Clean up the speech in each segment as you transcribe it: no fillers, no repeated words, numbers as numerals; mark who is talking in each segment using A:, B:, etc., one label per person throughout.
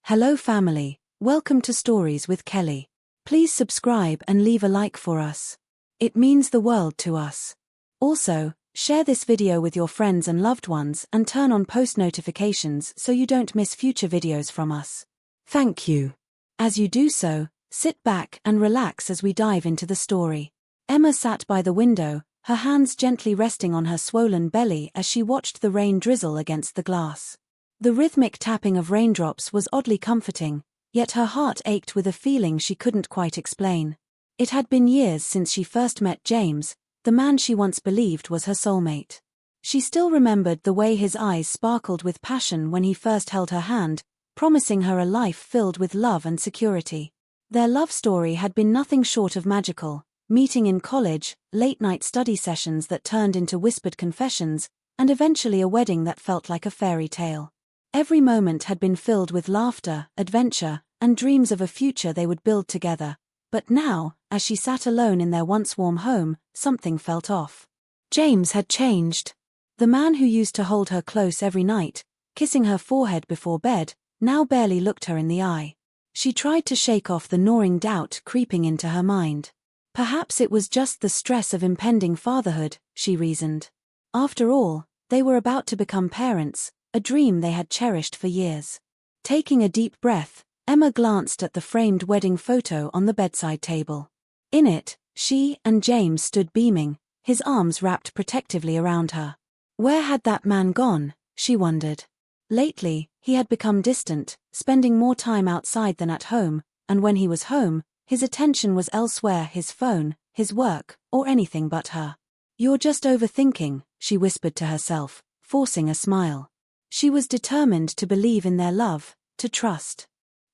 A: Hello family, welcome to Stories with Kelly. Please subscribe and leave a like for us. It means the world to us. Also, share this video with your friends and loved ones and turn on post notifications so you don't miss future videos from us. Thank you. As you do so, sit back and relax as we dive into the story. Emma sat by the window, her hands gently resting on her swollen belly as she watched the rain drizzle against the glass. The rhythmic tapping of raindrops was oddly comforting, yet her heart ached with a feeling she couldn't quite explain. It had been years since she first met James, the man she once believed was her soulmate. She still remembered the way his eyes sparkled with passion when he first held her hand, promising her a life filled with love and security. Their love story had been nothing short of magical, meeting in college, late-night study sessions that turned into whispered confessions, and eventually a wedding that felt like a fairy tale. Every moment had been filled with laughter, adventure, and dreams of a future they would build together. But now, as she sat alone in their once warm home, something felt off. James had changed. The man who used to hold her close every night, kissing her forehead before bed, now barely looked her in the eye. She tried to shake off the gnawing doubt creeping into her mind. Perhaps it was just the stress of impending fatherhood, she reasoned. After all, they were about to become parents, a dream they had cherished for years. Taking a deep breath, Emma glanced at the framed wedding photo on the bedside table. In it, she and James stood beaming, his arms wrapped protectively around her. Where had that man gone, she wondered. Lately, he had become distant, spending more time outside than at home, and when he was home, his attention was elsewhere, his phone, his work, or anything but her. "You're just overthinking," she whispered to herself, forcing a smile. She was determined to believe in their love, to trust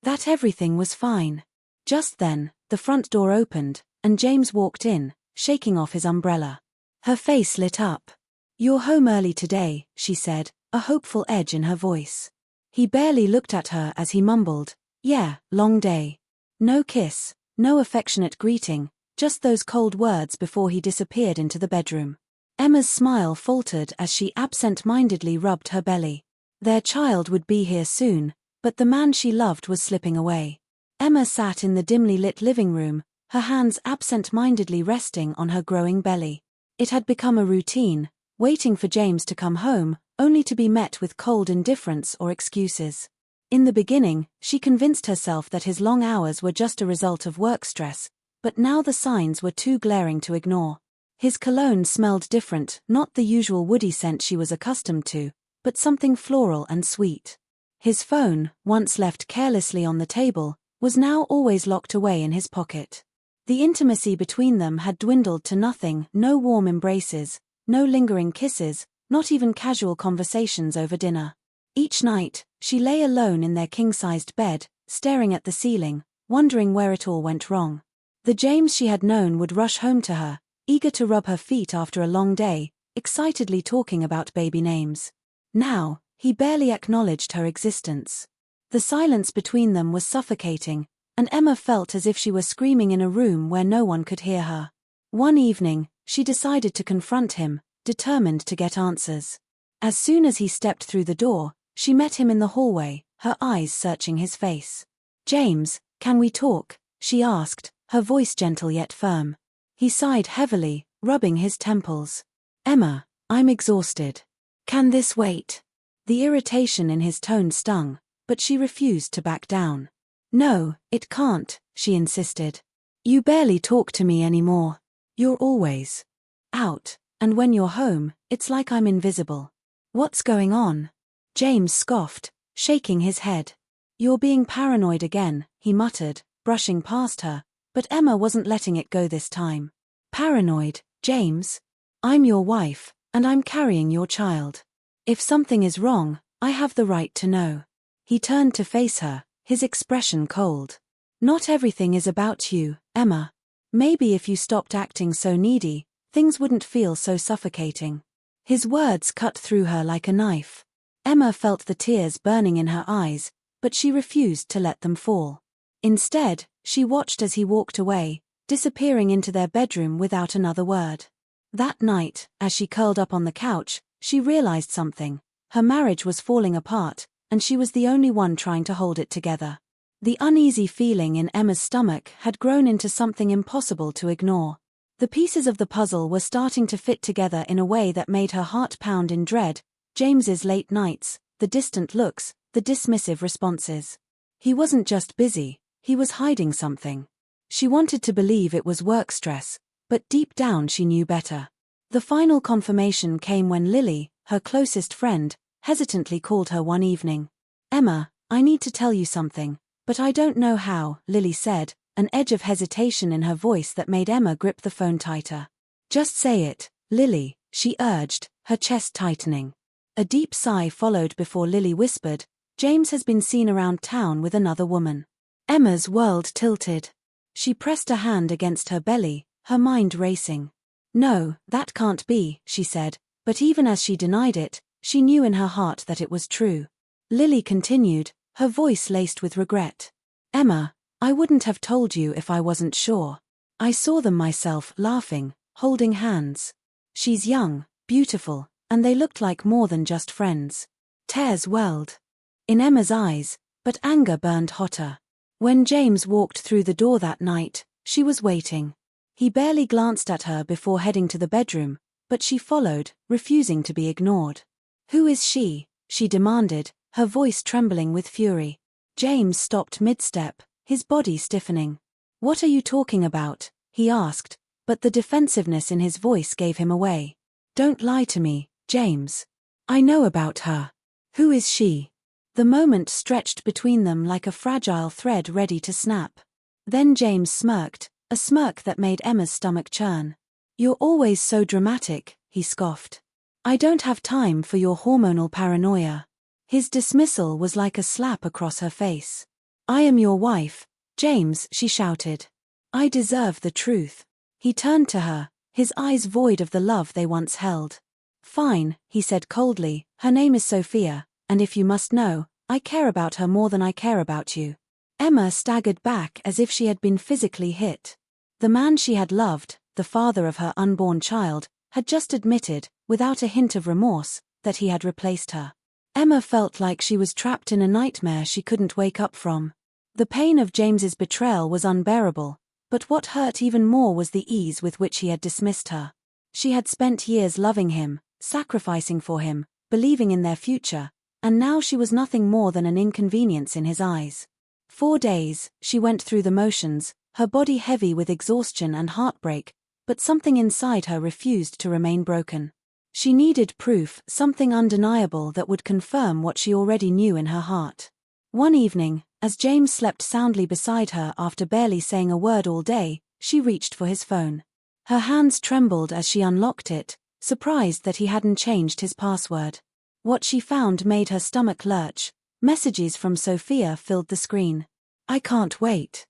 A: that everything was fine. Just then, the front door opened, and James walked in, shaking off his umbrella. Her face lit up. "You're home early today," she said, a hopeful edge in her voice. He barely looked at her as he mumbled, "Yeah, long day." No kiss, no affectionate greeting, just those cold words before he disappeared into the bedroom. Emma's smile faltered as she absent-mindedly rubbed her belly. Their child would be here soon, but the man she loved was slipping away. Emma sat in the dimly lit living room, her hands absent-mindedly resting on her growing belly. It had become a routine, waiting for James to come home, only to be met with cold indifference or excuses. In the beginning, she convinced herself that his long hours were just a result of work stress, but now the signs were too glaring to ignore. His cologne smelled different, not the usual woody scent she was accustomed to, but something floral and sweet. His phone, once left carelessly on the table, was now always locked away in his pocket. The intimacy between them had dwindled to nothing, no warm embraces, no lingering kisses, not even casual conversations over dinner. Each night, she lay alone in their king-sized bed, staring at the ceiling, wondering where it all went wrong. The James she had known would rush home to her, eager to rub her feet after a long day, excitedly talking about baby names. Now, he barely acknowledged her existence. The silence between them was suffocating, and Emma felt as if she were screaming in a room where no one could hear her. One evening, she decided to confront him, determined to get answers. As soon as he stepped through the door, she met him in the hallway, her eyes searching his face. "James, can we talk?" she asked, her voice gentle yet firm. He sighed heavily, rubbing his temples. "Emma, I'm exhausted. Can this wait?" The irritation in his tone stung, but she refused to back down. "No, it can't," she insisted. "You barely talk to me anymore. You're always out, and when you're home, it's like I'm invisible." "What's going on?" James scoffed, shaking his head. "You're being paranoid again," he muttered, brushing past her, but Emma wasn't letting it go this time. "Paranoid, James? I'm your wife, and I'm carrying your child. If something is wrong, I have the right to know." He turned to face her, his expression cold. "Not everything is about you, Emma. Maybe if you stopped acting so needy, things wouldn't feel so suffocating." His words cut through her like a knife. Emma felt the tears burning in her eyes, but she refused to let them fall. Instead, she watched as he walked away, disappearing into their bedroom without another word. That night, as she curled up on the couch, she realized something. Her marriage was falling apart, and she was the only one trying to hold it together. The uneasy feeling in Emma's stomach had grown into something impossible to ignore. The pieces of the puzzle were starting to fit together in a way that made her heart pound in dread. James's late nights, the distant looks, the dismissive responses. He wasn't just busy, he was hiding something. She wanted to believe it was work stress, but deep down she knew better. The final confirmation came when Lily, her closest friend, hesitantly called her one evening. "Emma, I need to tell you something, but I don't know how," Lily said, an edge of hesitation in her voice that made Emma grip the phone tighter. "Just say it, Lily," she urged, her chest tightening. A deep sigh followed before Lily whispered, "James has been seen around town with another woman." Emma's world tilted. She pressed a hand against her belly, her mind racing. "No, that can't be," she said, but even as she denied it, she knew in her heart that it was true. Lily continued, her voice laced with regret. "Emma, I wouldn't have told you if I wasn't sure. I saw them myself, laughing, holding hands. She's young, beautiful, and they looked like more than just friends." Tears welled in Emma's eyes, but anger burned hotter. When James walked through the door that night, she was waiting. He barely glanced at her before heading to the bedroom, but she followed, refusing to be ignored. "Who is she?" she demanded, her voice trembling with fury. James stopped mid-step, his body stiffening. "What are you talking about?" he asked, but the defensiveness in his voice gave him away. "Don't lie to me, James. I know about her. Who is she?" The moment stretched between them like a fragile thread ready to snap. Then James smirked, a smirk that made Emma's stomach churn. "You're always so dramatic," he scoffed. "I don't have time for your hormonal paranoia." His dismissal was like a slap across her face. "I am your wife, James," she shouted. "I deserve the truth." He turned to her, his eyes void of the love they once held. "Fine," he said coldly, "her name is Sophia, and if you must know, I care about her more than I care about you." Emma staggered back as if she had been physically hit. The man she had loved, the father of her unborn child, had just admitted, without a hint of remorse, that he had replaced her. Emma felt like she was trapped in a nightmare she couldn't wake up from. The pain of James's betrayal was unbearable, but what hurt even more was the ease with which he had dismissed her. She had spent years loving him, sacrificing for him, believing in their future, and now she was nothing more than an inconvenience in his eyes. 4 days, she went through the motions, her body heavy with exhaustion and heartbreak, but something inside her refused to remain broken. She needed proof, something undeniable that would confirm what she already knew in her heart. One evening, as James slept soundly beside her after barely saying a word all day, she reached for his phone. Her hands trembled as she unlocked it, surprised that he hadn't changed his password. What she found made her stomach lurch. Messages from Sophia filled the screen. "I can't wait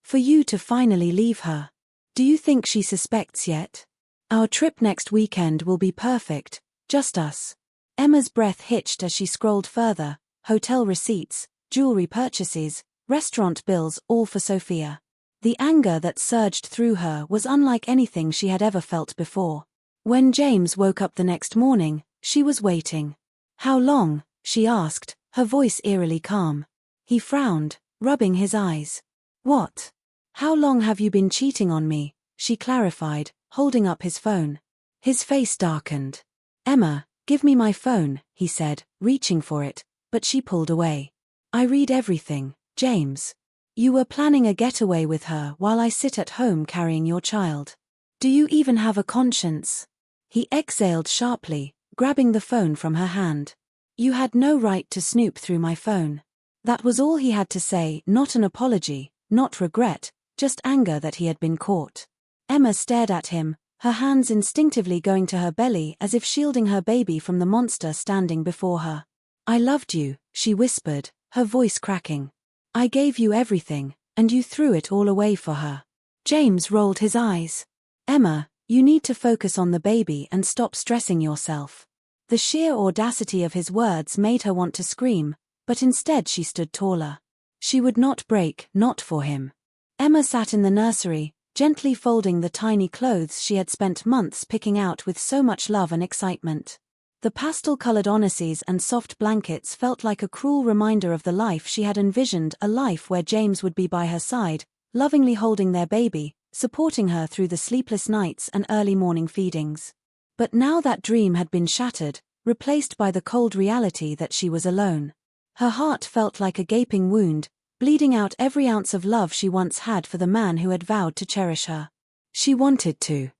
A: for you to finally leave her. Do you think she suspects yet? Our trip next weekend will be perfect, just us." Emma's breath hitched as she scrolled further. Hotel receipts, jewelry purchases, restaurant bills, all for Sophia. The anger that surged through her was unlike anything she had ever felt before. When James woke up the next morning, she was waiting. "How long?" she asked, her voice eerily calm. He frowned, rubbing his eyes. "What? How long have you been cheating on me?" she clarified, holding up his phone. His face darkened. "Emma, give me my phone," he said, reaching for it, but she pulled away. "I read everything, James. You were planning a getaway with her while I sit at home carrying your child. Do you even have a conscience?" He exhaled sharply, grabbing the phone from her hand. "You had no right to snoop through my phone." That was all he had to say, not an apology, not regret, just anger that he had been caught. Emma stared at him, her hands instinctively going to her belly as if shielding her baby from the monster standing before her. "I loved you," she whispered, her voice cracking. "I gave you everything, and you threw it all away for her." James rolled his eyes. "Emma, you need to focus on the baby and stop stressing yourself." The sheer audacity of his words made her want to scream, but instead she stood taller. She would not break, not for him. Emma sat in the nursery, gently folding the tiny clothes she had spent months picking out with so much love and excitement. The pastel-colored onyxes and soft blankets felt like a cruel reminder of the life she had envisioned, a life where James would be by her side, lovingly holding their baby, supporting her through the sleepless nights and early morning feedings. But now that dream had been shattered, replaced by the cold reality that she was alone. Her heart felt like a gaping wound, bleeding out every ounce of love she once had for the man who had vowed to cherish her. She wanted to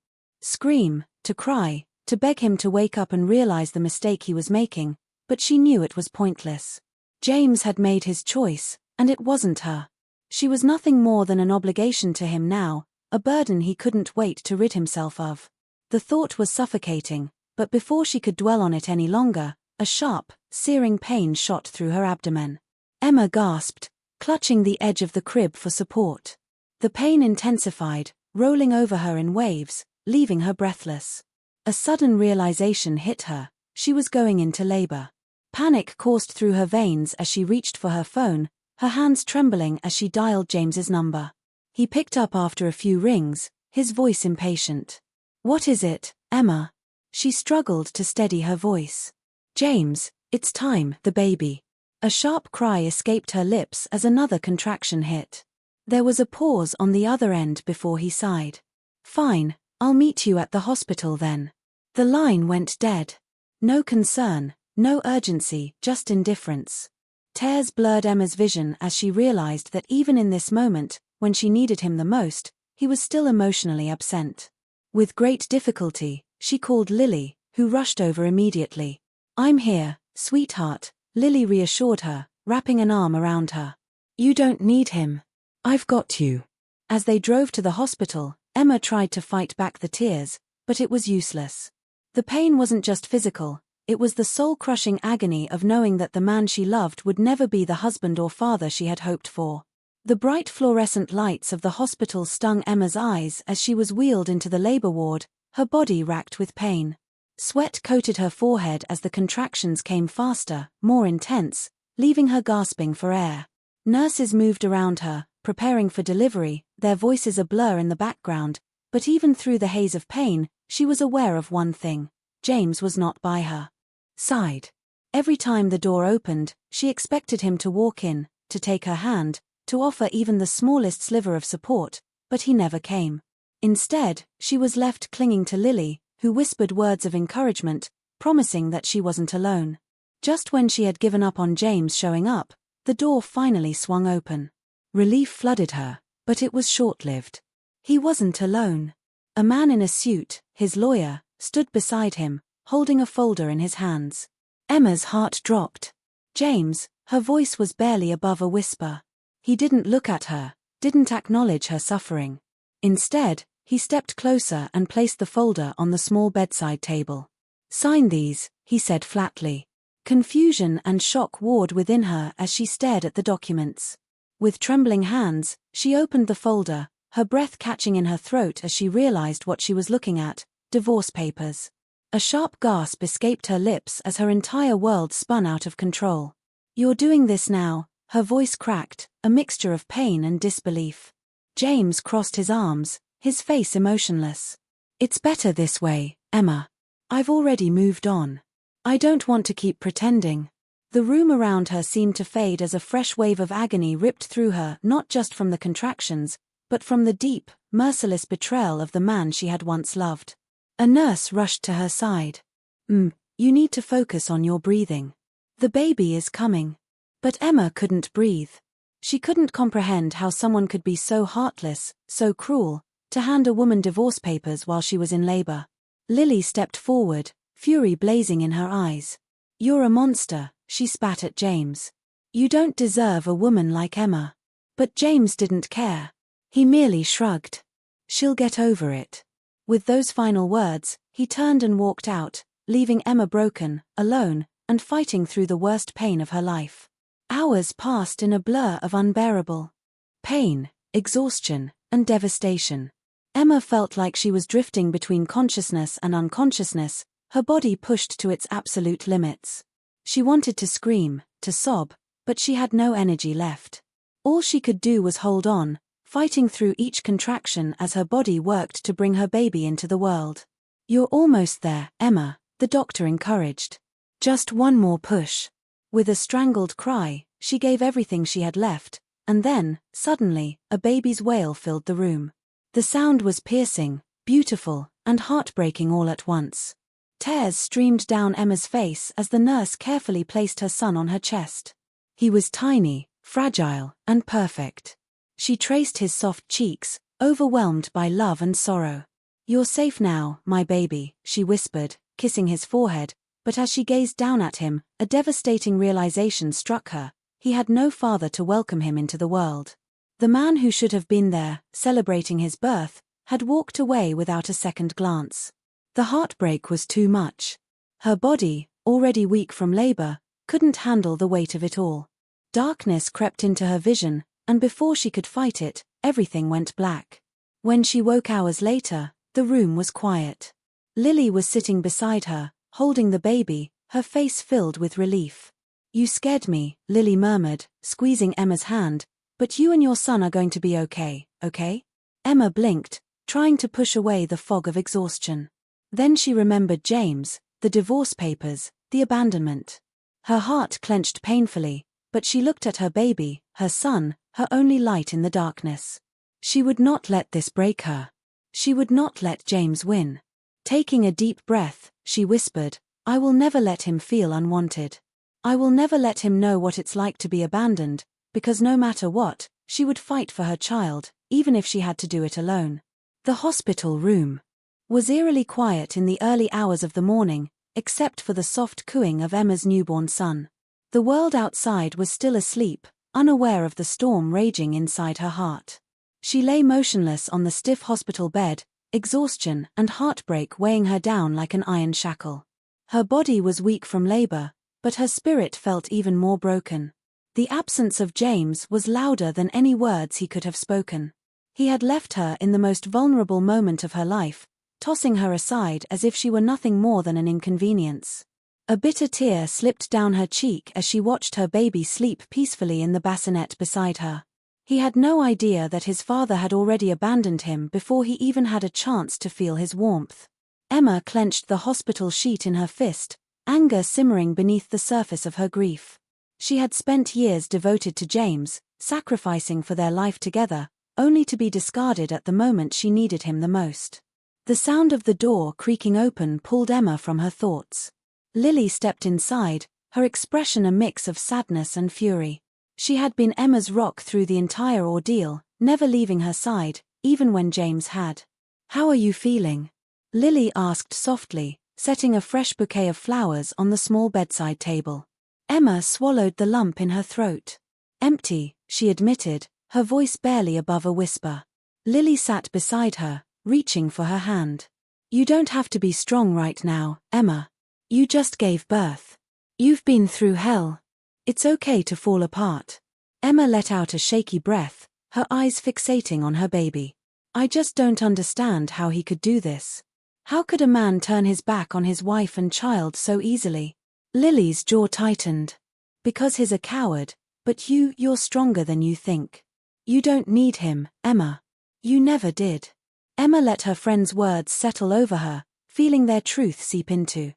A: scream, to cry, to beg him to wake up and realize the mistake he was making, but she knew it was pointless. James had made his choice, and it wasn't her. She was nothing more than an obligation to him now, a burden he couldn't wait to rid himself of. The thought was suffocating, but before she could dwell on it any longer, a sharp, searing pain shot through her abdomen. Emma gasped, clutching the edge of the crib for support. The pain intensified, rolling over her in waves, leaving her breathless. A sudden realization hit her: she was going into labor. Panic coursed through her veins as she reached for her phone, her hands trembling as she dialed James's number. He picked up after a few rings, his voice impatient. "What is it, Emma?" She struggled to steady her voice. "James, it's time, the baby." A sharp cry escaped her lips as another contraction hit. There was a pause on the other end before he sighed. "Fine, I'll meet you at the hospital then." The line went dead. No concern, no urgency, just indifference. Tears blurred Emma's vision as she realized that even in this moment, when she needed him the most, he was still emotionally absent. With great difficulty, she called Lily, who rushed over immediately. "I'm here, sweetheart," Lily reassured her, wrapping an arm around her. "You don't need him. I've got you." As they drove to the hospital, Emma tried to fight back the tears, but it was useless. The pain wasn't just physical, it was the soul-crushing agony of knowing that the man she loved would never be the husband or father she had hoped for. The bright fluorescent lights of the hospital stung Emma's eyes as she was wheeled into the labor ward, her body racked with pain. Sweat coated her forehead as the contractions came faster, more intense, leaving her gasping for air. Nurses moved around her, preparing for delivery, their voices a blur in the background, but even through the haze of pain, she was aware of one thing: James was not by her side. Every time the door opened, she expected him to walk in, to take her hand, to offer even the smallest sliver of support, but he never came. Instead, she was left clinging to Lily, who whispered words of encouragement, promising that she wasn't alone. Just when she had given up on James showing up, the door finally swung open. Relief flooded her, but it was short-lived. He wasn't alone. A man in a suit, his lawyer, stood beside him, holding a folder in his hands. Emma's heart dropped. James, her voice was barely above a whisper. He didn't look at her, didn't acknowledge her suffering. Instead, he stepped closer and placed the folder on the small bedside table. "Sign these," he said flatly. Confusion and shock warred within her as she stared at the documents. With trembling hands, she opened the folder, her breath catching in her throat as she realized what she was looking at: divorce papers. A sharp gasp escaped her lips as her entire world spun out of control. "You're doing this now," her voice cracked, a mixture of pain and disbelief. James crossed his arms, his face emotionless. "It's better this way, Emma. I've already moved on. I don't want to keep pretending." The room around her seemed to fade as a fresh wave of agony ripped through her, not just from the contractions, but from the deep, merciless betrayal of the man she had once loved. A nurse rushed to her side. You need to focus on your breathing. The baby is coming." But Emma couldn't breathe. She couldn't comprehend how someone could be so heartless, so cruel, to hand a woman divorce papers while she was in labor. Lily stepped forward, fury blazing in her eyes. "You're a monster," she spat at James. "You don't deserve a woman like Emma." But James didn't care. He merely shrugged. "She'll get over it." With those final words, he turned and walked out, leaving Emma broken, alone, and fighting through the worst pain of her life. Hours passed in a blur of unbearable pain, exhaustion, and devastation. Emma felt like she was drifting between consciousness and unconsciousness, her body pushed to its absolute limits. She wanted to scream, to sob, but she had no energy left. All she could do was hold on, fighting through each contraction as her body worked to bring her baby into the world. "You're almost there, Emma," the doctor encouraged. Just one more push. With a strangled cry, she gave everything she had left, and then, suddenly, a baby's wail filled the room. The sound was piercing, beautiful, and heartbreaking all at once. Tears streamed down Emma's face as the nurse carefully placed her son on her chest. He was tiny, fragile, and perfect. She traced his soft cheeks, overwhelmed by love and sorrow. "You're safe now, my baby," she whispered, kissing his forehead, but as she gazed down at him, a devastating realization struck her. He had no father to welcome him into the world. The man who should have been there, celebrating his birth, had walked away without a second glance. The heartbreak was too much. Her body, already weak from labor, couldn't handle the weight of it all. Darkness crept into her vision, and before she could fight it, everything went black. When she woke hours later, the room was quiet. Lily was sitting beside her, holding the baby, her face filled with relief. "You scared me," Lily murmured, squeezing Emma's hand, "but you and your son are going to be okay, okay?" Emma blinked, trying to push away the fog of exhaustion. Then she remembered James, the divorce papers, the abandonment. Her heart clenched painfully, but she looked at her baby, her son, her only light in the darkness. She would not let this break her. She would not let James win. Taking a deep breath, she whispered, "I will never let him feel unwanted. I will never let him know what it's like to be abandoned, because no matter what, she would fight for her child, even if she had to do it alone." The hospital room was eerily quiet in the early hours of the morning, except for the soft cooing of Emma's newborn son. The world outside was still asleep, unaware of the storm raging inside her heart. She lay motionless on the stiff hospital bed, exhaustion and heartbreak weighing her down like an iron shackle. Her body was weak from labor, but her spirit felt even more broken. The absence of James was louder than any words he could have spoken. He had left her in the most vulnerable moment of her life, tossing her aside as if she were nothing more than an inconvenience. A bitter tear slipped down her cheek as she watched her baby sleep peacefully in the bassinet beside her. He had no idea that his father had already abandoned him before he even had a chance to feel his warmth. Emma clenched the hospital sheet in her fist, anger simmering beneath the surface of her grief. She had spent years devoted to James, sacrificing for their life together, only to be discarded at the moment she needed him the most. The sound of the door creaking open pulled Emma from her thoughts. Lily stepped inside, her expression a mix of sadness and fury. She had been Emma's rock through the entire ordeal, never leaving her side, even when James had. "How are you feeling?" Lily asked softly, setting a fresh bouquet of flowers on the small bedside table. Emma swallowed the lump in her throat. "Empty," she admitted, her voice barely above a whisper. Lily sat beside her, reaching for her hand. "You don't have to be strong right now, Emma. You just gave birth. You've been through hell. It's okay to fall apart." Emma let out a shaky breath, her eyes fixating on her baby. "I just don't understand how he could do this. How could a man turn his back on his wife and child so easily?" Lily's jaw tightened. "Because he's a coward, but you're stronger than you think. You don't need him, Emma. You never did." Emma let her friend's words settle over her, feeling their truth seep into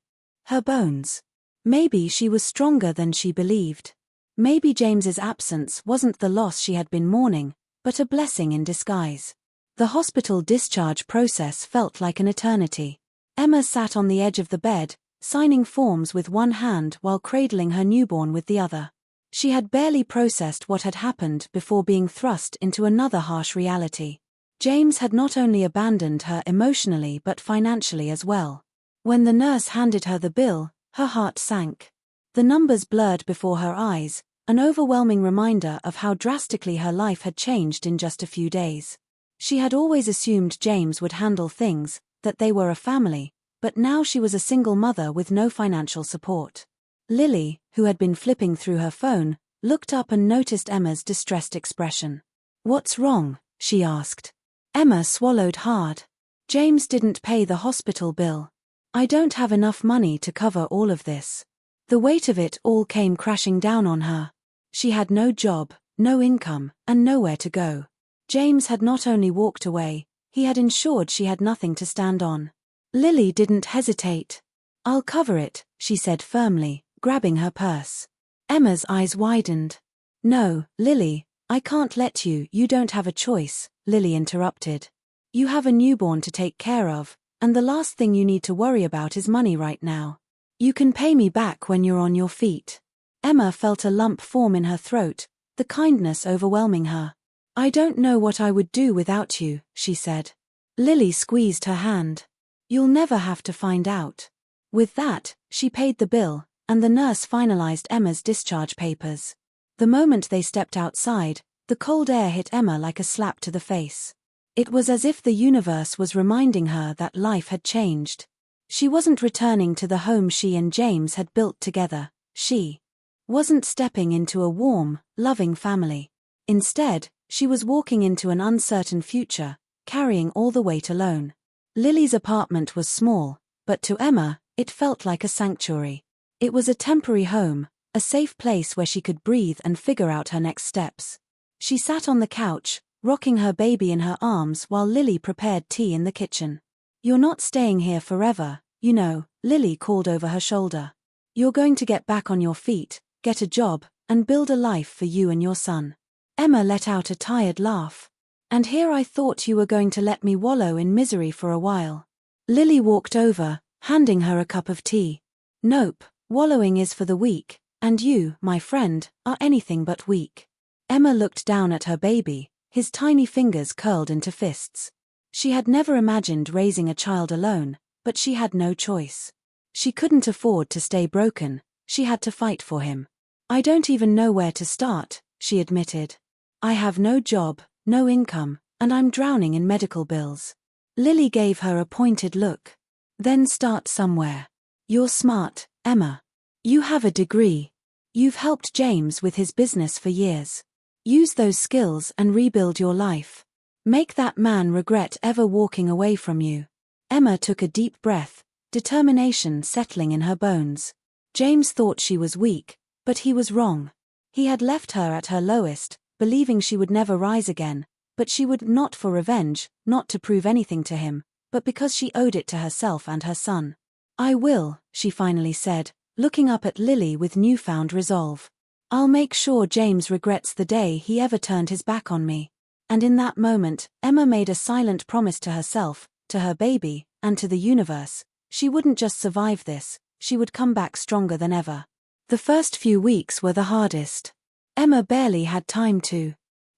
A: her bones. Maybe she was stronger than she believed. Maybe James's absence wasn't the loss she had been mourning, but a blessing in disguise. The hospital discharge process felt like an eternity. Emma sat on the edge of the bed, signing forms with one hand while cradling her newborn with the other. She had barely processed what had happened before being thrust into another harsh reality. James had not only abandoned her emotionally but financially as well. When the nurse handed her the bill, her heart sank. The numbers blurred before her eyes, an overwhelming reminder of how drastically her life had changed in just a few days. She had always assumed James would handle things, that they were a family, but now she was a single mother with no financial support. Lily, who had been flipping through her phone, looked up and noticed Emma's distressed expression. "What's wrong?" she asked. Emma swallowed hard. "James didn't pay the hospital bill. I don't have enough money to cover all of this." The weight of it all came crashing down on her. She had no job, no income, and nowhere to go. James had not only walked away, he had ensured she had nothing to stand on. Lily didn't hesitate. I'll cover it, she said firmly, grabbing her purse. Emma's eyes widened. No, Lily, I can't let you. You don't have a choice, Lily interrupted. You have a newborn to take care of, and the last thing you need to worry about is money right now. You can pay me back when you're on your feet. Emma felt a lump form in her throat, the kindness overwhelming her. I don't know what I would do without you, she said. Lily squeezed her hand. You'll never have to find out. With that, she paid the bill, and the nurse finalized Emma's discharge papers. The moment they stepped outside, the cold air hit Emma like a slap to the face. It was as if the universe was reminding her that life had changed. She wasn't returning to the home she and James had built together. She wasn't stepping into a warm, loving family. Instead, she was walking into an uncertain future, carrying all the weight alone. Lily's apartment was small, but to Emma, it felt like a sanctuary. It was a temporary home, a safe place where she could breathe and figure out her next steps. She sat on the couch, rocking her baby in her arms while Lily prepared tea in the kitchen. You're not staying here forever, you know, Lily called over her shoulder. You're going to get back on your feet, get a job, and build a life for you and your son. Emma let out a tired laugh. And here I thought you were going to let me wallow in misery for a while. Lily walked over, handing her a cup of tea. Nope, wallowing is for the weak, and you, my friend, are anything but weak. Emma looked down at her baby, his tiny fingers curled into fists. She had never imagined raising a child alone, but she had no choice. She couldn't afford to stay broken, she had to fight for him. I don't even know where to start, she admitted. I have no job, no income, and I'm drowning in medical bills. Lily gave her a pointed look. Then start somewhere. You're smart, Emma. You have a degree. You've helped James with his business for years. Use those skills and rebuild your life. Make that man regret ever walking away from you. Emma took a deep breath, determination settling in her bones. James thought she was weak, but he was wrong. He had left her at her lowest, believing she would never rise again, but she would not for revenge, not to prove anything to him, but because she owed it to herself and her son. I will, she finally said, looking up at Lily with newfound resolve. I'll make sure James regrets the day he ever turned his back on me. And in that moment, Emma made a silent promise to herself, to her baby, and to the universe. She wouldn't just survive this, she would come back stronger than ever. The first few weeks were the hardest. Emma barely had time to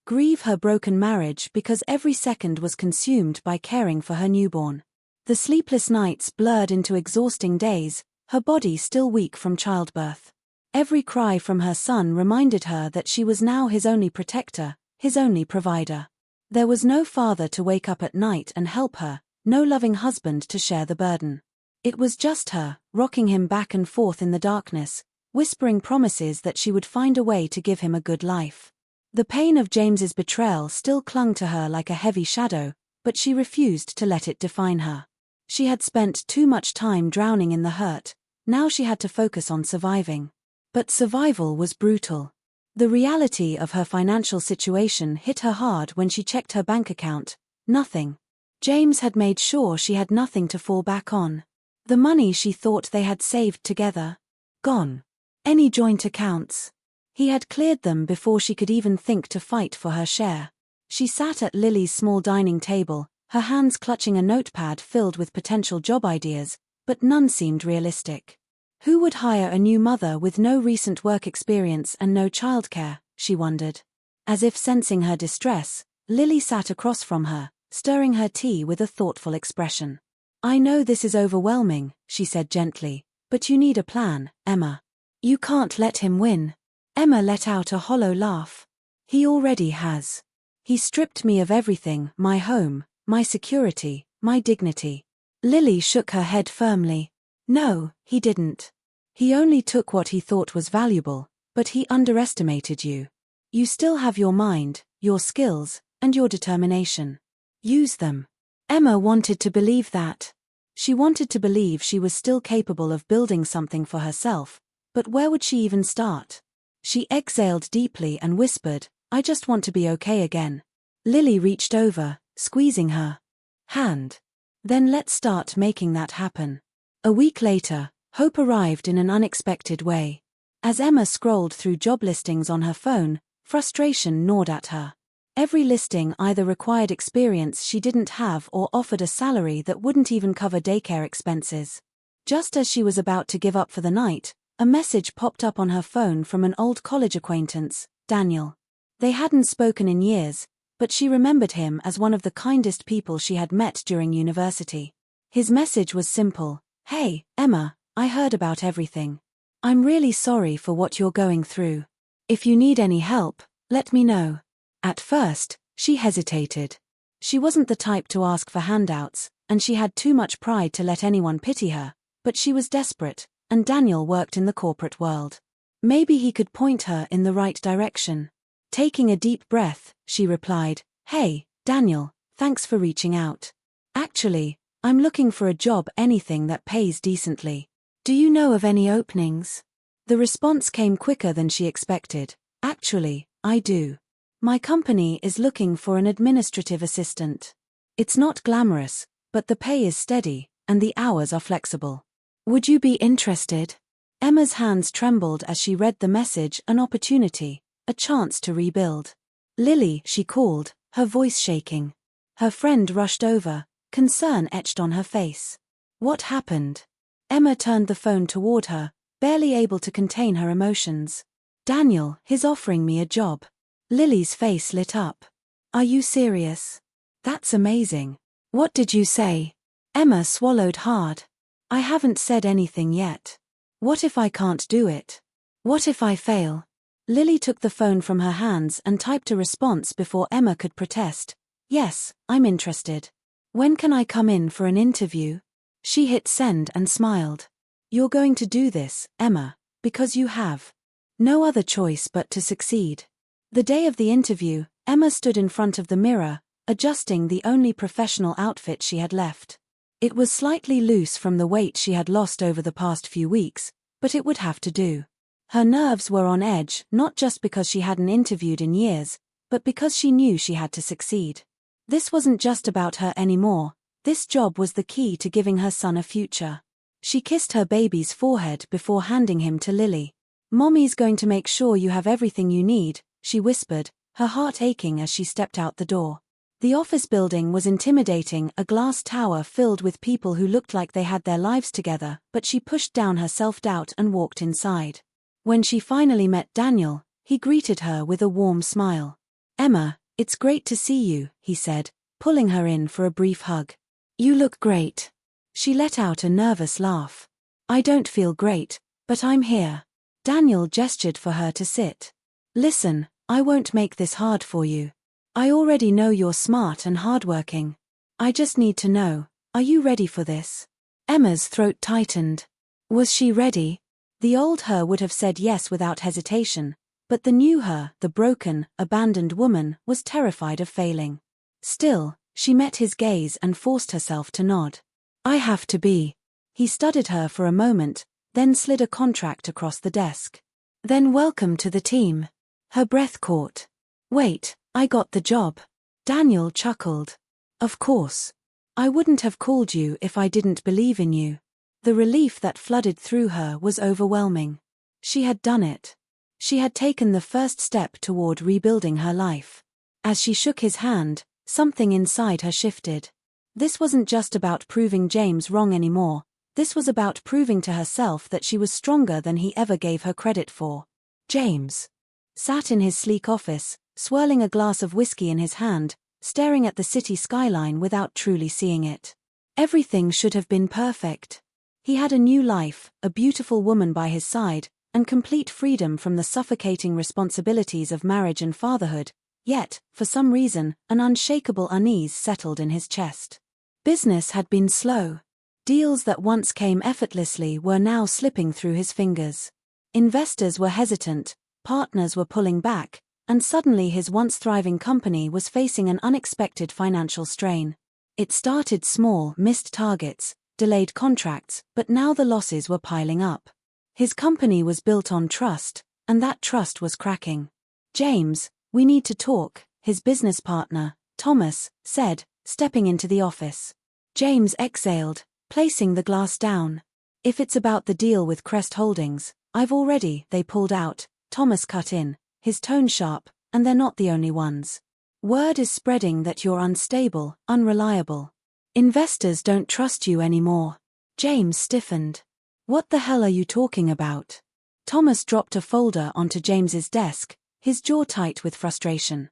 A: grieve her broken marriage because every second was consumed by caring for her newborn. The sleepless nights blurred into exhausting days, her body still weak from childbirth. Every cry from her son reminded her that she was now his only protector, his only provider. There was no father to wake up at night and help her, no loving husband to share the burden. It was just her, rocking him back and forth in the darkness, whispering promises that she would find a way to give him a good life. The pain of James's betrayal still clung to her like a heavy shadow, but she refused to let it define her. She had spent too much time drowning in the hurt, now she had to focus on surviving. But survival was brutal. The reality of her financial situation hit her hard when she checked her bank account. Nothing. James had made sure she had nothing to fall back on. The money she thought they had saved together, gone. Any joint accounts. He had cleared them before she could even think to fight for her share. She sat at Lily's small dining table, her hands clutching a notepad filled with potential job ideas, but none seemed realistic. Who would hire a new mother with no recent work experience and no childcare, she wondered. As if sensing her distress, Lily sat across from her, stirring her tea with a thoughtful expression. I know this is overwhelming, she said gently, but you need a plan, Emma. You can't let him win. Emma let out a hollow laugh. He already has. He stripped me of everything, my home, my security, my dignity. Lily shook her head firmly. No, he didn't. He only took what he thought was valuable, but he underestimated you. You still have your mind, your skills, and your determination. Use them. Emma wanted to believe that. She wanted to believe she was still capable of building something for herself, but where would she even start? She exhaled deeply and whispered, I just want to be okay again. Lily reached over, squeezing her hand. Then let's start making that happen. A week later, Hope arrived in an unexpected way. As Emma scrolled through job listings on her phone, frustration gnawed at her. Every listing either required experience she didn't have or offered a salary that wouldn't even cover daycare expenses. Just as she was about to give up for the night, a message popped up on her phone from an old college acquaintance, Daniel. They hadn't spoken in years, but she remembered him as one of the kindest people she had met during university. His message was simple: "Hey, Emma, I heard about everything. I'm really sorry for what you're going through. If you need any help, let me know." At first, she hesitated. She wasn't the type to ask for handouts, and she had too much pride to let anyone pity her, but she was desperate, and Daniel worked in the corporate world. Maybe he could point her in the right direction. Taking a deep breath, she replied, "Hey, Daniel, thanks for reaching out. Actually, I'm looking for a job, anything that pays decently. Do you know of any openings?" The response came quicker than she expected. "Actually, I do. My company is looking for an administrative assistant. It's not glamorous, but the pay is steady, and the hours are flexible. Would you be interested?" Emma's hands trembled as she read the message. An opportunity, a chance to rebuild. "Lily," she called, her voice shaking. Her friend rushed over, concern etched on her face. "What happened?" Emma turned the phone toward her, barely able to contain her emotions. "Daniel, he's offering me a job." Lily's face lit up. "Are you serious? That's amazing. What did you say?" Emma swallowed hard. "I haven't said anything yet. What if I can't do it? What if I fail?" Lily took the phone from her hands and typed a response before Emma could protest. "Yes, I'm interested. When can I come in for an interview?" She hit send and smiled. "You're going to do this, Emma, because you have no other choice but to succeed." The day of the interview, Emma stood in front of the mirror, adjusting the only professional outfit she had left. It was slightly loose from the weight she had lost over the past few weeks, but it would have to do. Her nerves were on edge, not just because she hadn't interviewed in years, but because she knew she had to succeed. This wasn't just about her anymore. This job was the key to giving her son a future. She kissed her baby's forehead before handing him to Lily. "Mommy's going to make sure you have everything you need," she whispered, her heart aching as she stepped out the door. The office building was intimidating, a glass tower filled with people who looked like they had their lives together, but she pushed down her self-doubt and walked inside. When she finally met Daniel, he greeted her with a warm smile. "Emma, it's great to see you," he said, pulling her in for a brief hug. "You look great." She let out a nervous laugh. "I don't feel great, but I'm here." Daniel gestured for her to sit. "Listen, I won't make this hard for you. I already know you're smart and hardworking. I just need to know, are you ready for this?" Emma's throat tightened. Was she ready? The old her would have said yes without hesitation, but the new her, the broken, abandoned woman, was terrified of failing. Still, she met his gaze and forced herself to nod. "I have to be." He studied her for a moment, then slid a contract across the desk. "Then welcome to the team." Her breath caught. "Wait, I got the job." Daniel chuckled. "Of course. I wouldn't have called you if I didn't believe in you." The relief that flooded through her was overwhelming. She had done it. She had taken the first step toward rebuilding her life. As she shook his hand, something inside her shifted. This wasn't just about proving James wrong anymore. This was about proving to herself that she was stronger than he ever gave her credit for. James sat in his sleek office, swirling a glass of whiskey in his hand, staring at the city skyline without truly seeing it. Everything should have been perfect. He had a new life, a beautiful woman by his side, and complete freedom from the suffocating responsibilities of marriage and fatherhood, yet, for some reason, an unshakable unease settled in his chest. Business had been slow. Deals that once came effortlessly were now slipping through his fingers. Investors were hesitant, partners were pulling back, and suddenly his once thriving company was facing an unexpected financial strain. It started small, missed targets, delayed contracts, but now the losses were piling up. His company was built on trust, and that trust was cracking. "James, we need to talk," his business partner, Thomas, said, stepping into the office. James exhaled, placing the glass down. If it's about the deal with Crest Holdings, they pulled out, Thomas cut in, his tone sharp, and they're not the only ones. Word is spreading that you're unstable, unreliable. Investors don't trust you anymore. James stiffened. What the hell are you talking about? Thomas dropped a folder onto James's desk, his jaw tight with frustration.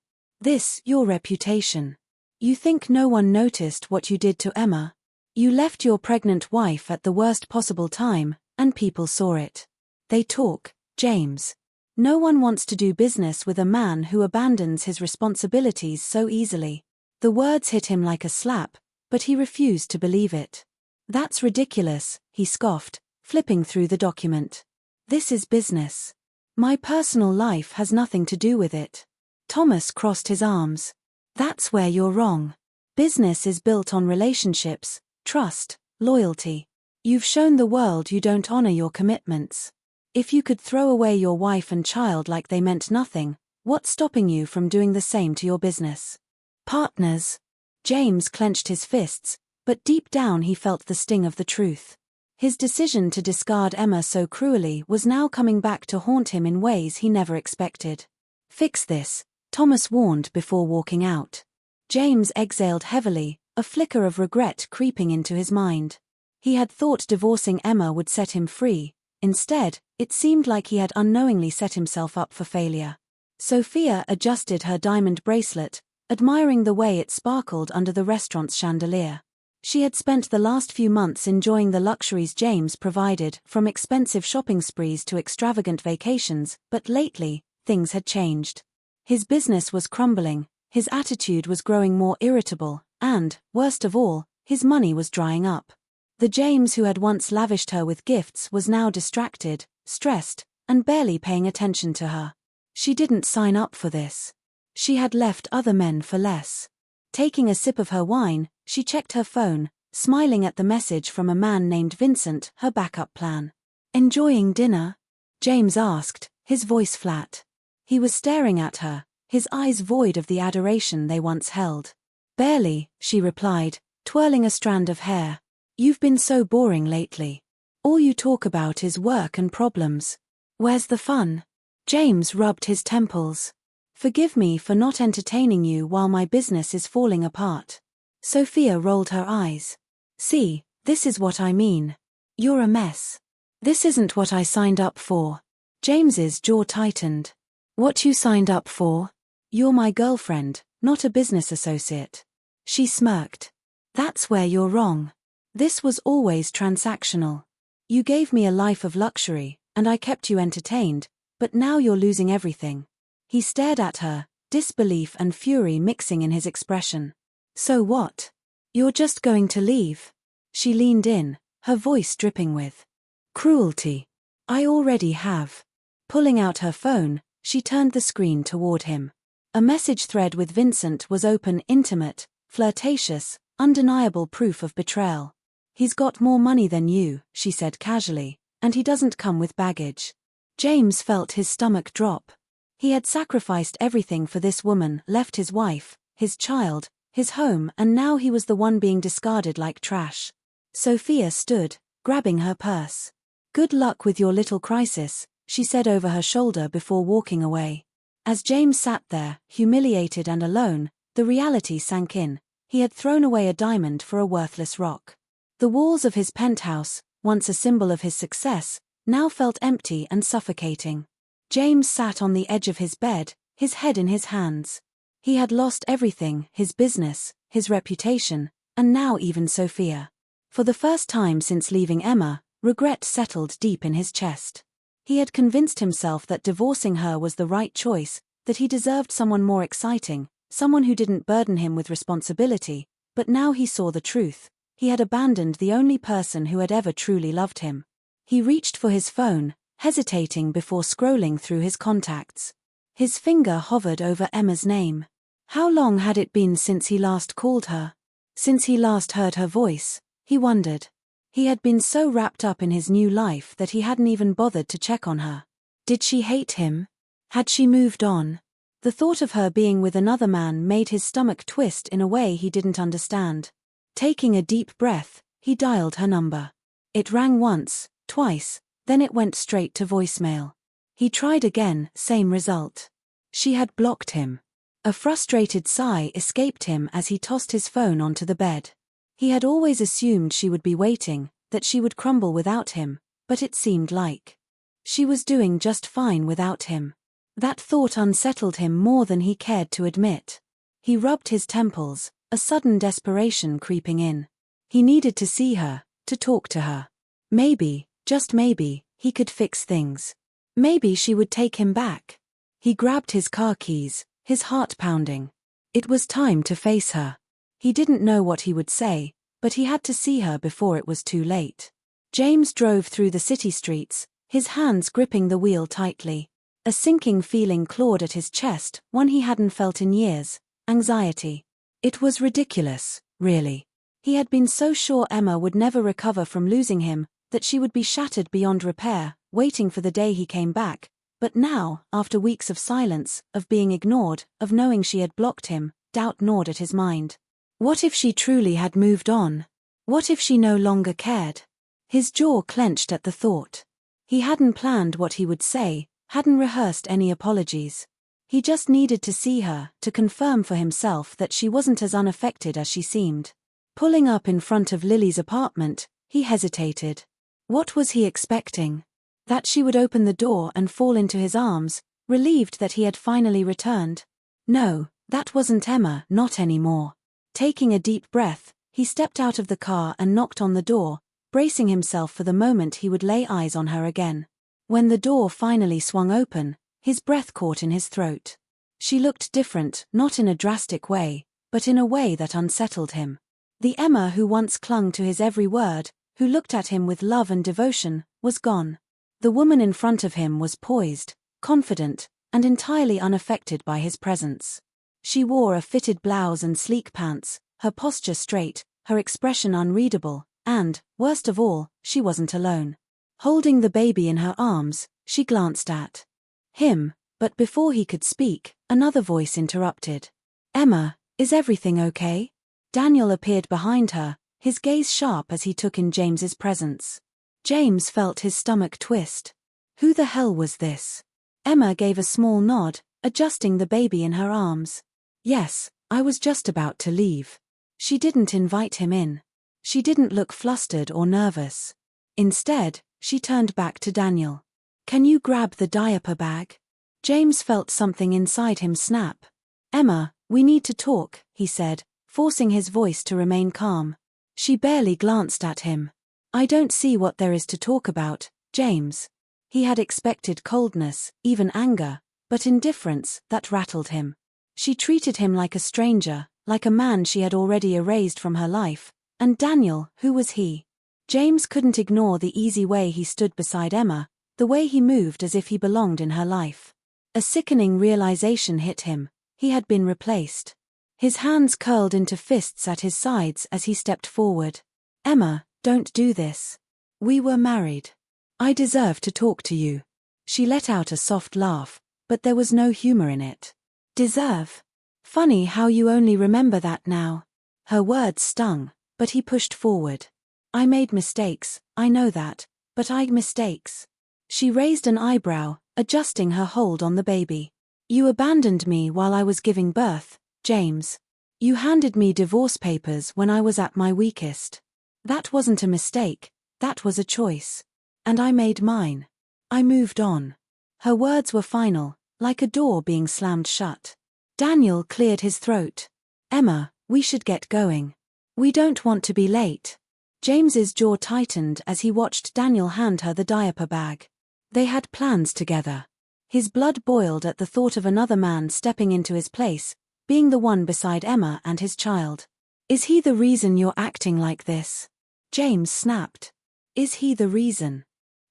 A: Your reputation. You think no one noticed what you did to Emma? You left your pregnant wife at the worst possible time, and people saw it. They talk, James. No one wants to do business with a man who abandons his responsibilities so easily. The words hit him like a slap, but he refused to believe it. That's ridiculous, he scoffed, flipping through the document. This is business. My personal life has nothing to do with it. Thomas crossed his arms. That's where you're wrong. Business is built on relationships, trust, loyalty. You've shown the world you don't honor your commitments. If you could throw away your wife and child like they meant nothing, what's stopping you from doing the same to your business? Partners. James clenched his fists, but deep down he felt the sting of the truth. His decision to discard Emma so cruelly was now coming back to haunt him in ways he never expected. Fix this, Thomas warned before walking out. James exhaled heavily, a flicker of regret creeping into his mind. He had thought divorcing Emma would set him free. Instead, it seemed like he had unknowingly set himself up for failure. Sophia adjusted her diamond bracelet, admiring the way it sparkled under the restaurant's chandelier. She had spent the last few months enjoying the luxuries James provided, from expensive shopping sprees to extravagant vacations, but lately, things had changed. His business was crumbling, his attitude was growing more irritable, and, worst of all, his money was drying up. The James who had once lavished her with gifts was now distracted, stressed, and barely paying attention to her. She didn't sign up for this. She had left other men for less. Taking a sip of her wine, she checked her phone, smiling at the message from a man named Vincent, her backup plan. Enjoying dinner? James asked, his voice flat. He was staring at her, his eyes void of the adoration they once held. Barely, she replied, twirling a strand of hair. You've been so boring lately. All you talk about is work and problems. Where's the fun? James rubbed his temples. Forgive me for not entertaining you while my business is falling apart. Sophia rolled her eyes. See, this is what I mean. You're a mess. This isn't what I signed up for. James's jaw tightened. What you signed up for? You're my girlfriend, not a business associate. She smirked. That's where you're wrong. This was always transactional. You gave me a life of luxury, and I kept you entertained, but now you're losing everything. He stared at her, disbelief and fury mixing in his expression. So what? You're just going to leave? She leaned in, her voice dripping with cruelty. I already have. Pulling out her phone, she turned the screen toward him. A message thread with Vincent was open, intimate, flirtatious, undeniable proof of betrayal. He's got more money than you, she said casually, and he doesn't come with baggage. James felt his stomach drop. He had sacrificed everything for this woman, left his wife, his child, his home, and now he was the one being discarded like trash. Sophia stood, grabbing her purse. Good luck with your little crisis, she said over her shoulder before walking away. As James sat there, humiliated and alone, the reality sank in. He had thrown away a diamond for a worthless rock. The walls of his penthouse, once a symbol of his success, now felt empty and suffocating. James sat on the edge of his bed, his head in his hands. He had lost everything, his business, his reputation, and now even Sophia. For the first time since leaving Emma, regret settled deep in his chest. He had convinced himself that divorcing her was the right choice, that he deserved someone more exciting, someone who didn't burden him with responsibility, but now he saw the truth. He had abandoned the only person who had ever truly loved him. He reached for his phone, hesitating before scrolling through his contacts. His finger hovered over Emma's name. How long had it been since he last called her? Since he last heard her voice, he wondered. He had been so wrapped up in his new life that he hadn't even bothered to check on her. Did she hate him? Had she moved on? The thought of her being with another man made his stomach twist in a way he didn't understand. Taking a deep breath, he dialed her number. It rang once, twice, then it went straight to voicemail. He tried again, same result. She had blocked him. A frustrated sigh escaped him as he tossed his phone onto the bed. He had always assumed she would be waiting, that she would crumble without him, but it seemed like she was doing just fine without him. That thought unsettled him more than he cared to admit. He rubbed his temples, a sudden desperation creeping in. He needed to see her, to talk to her. Maybe, just maybe, he could fix things. Maybe she would take him back. He grabbed his car keys, his heart pounding. It was time to face her. He didn't know what he would say, but he had to see her before it was too late. James drove through the city streets, his hands gripping the wheel tightly. A sinking feeling clawed at his chest, one he hadn't felt in years: anxiety. It was ridiculous, really. He had been so sure Emma would never recover from losing him, that she would be shattered beyond repair, waiting for the day he came back. But now, after weeks of silence, of being ignored, of knowing she had blocked him, doubt gnawed at his mind. What if she truly had moved on? What if she no longer cared? His jaw clenched at the thought. He hadn't planned what he would say, hadn't rehearsed any apologies. He just needed to see her, to confirm for himself that she wasn't as unaffected as she seemed. Pulling up in front of Lily's apartment, he hesitated. What was he expecting? That she would open the door and fall into his arms, relieved that he had finally returned? No, that wasn't Emma, not anymore. Taking a deep breath, he stepped out of the car and knocked on the door, bracing himself for the moment he would lay eyes on her again. When the door finally swung open, his breath caught in his throat. She looked different, not in a drastic way, but in a way that unsettled him. The Emma who once clung to his every word, who looked at him with love and devotion, was gone. The woman in front of him was poised, confident, and entirely unaffected by his presence. She wore a fitted blouse and sleek pants, her posture straight, her expression unreadable, and, worst of all, she wasn't alone. Holding the baby in her arms, she glanced at him, but before he could speak, another voice interrupted. "Emma, is everything okay?" Daniel appeared behind her, his gaze sharp as he took in James's presence. James felt his stomach twist. Who the hell was this? Emma gave a small nod, adjusting the baby in her arms. "Yes, I was just about to leave." She didn't invite him in. She didn't look flustered or nervous. Instead, she turned back to Daniel. "Can you grab the diaper bag?" James felt something inside him snap. "Emma, we need to talk," he said, forcing his voice to remain calm. She barely glanced at him. "I don't see what there is to talk about, James." He had expected coldness, even anger, but indifference, that rattled him. She treated him like a stranger, like a man she had already erased from her life. And Daniel, who was he? James couldn't ignore the easy way he stood beside Emma, the way he moved as if he belonged in her life. A sickening realization hit him: he had been replaced. His hands curled into fists at his sides as he stepped forward. "Emma, don't do this. We were married. I deserve to talk to you." She let out a soft laugh, but there was no humor in it. "Deserve? Funny how you only remember that now." Her words stung, but he pushed forward. "I made mistakes, I know that, but mistakes." She raised an eyebrow, adjusting her hold on the baby. "You abandoned me while I was giving birth, James. You handed me divorce papers when I was at my weakest. That wasn't a mistake, that was a choice. And I made mine. I moved on." Her words were final, like a door being slammed shut. Daniel cleared his throat. "Emma, we should get going. We don't want to be late." James's jaw tightened as he watched Daniel hand her the diaper bag. They had plans together. His blood boiled at the thought of another man stepping into his place, being the one beside Emma and his child. "Is he the reason you're acting like this?" James snapped. "Is he the reason?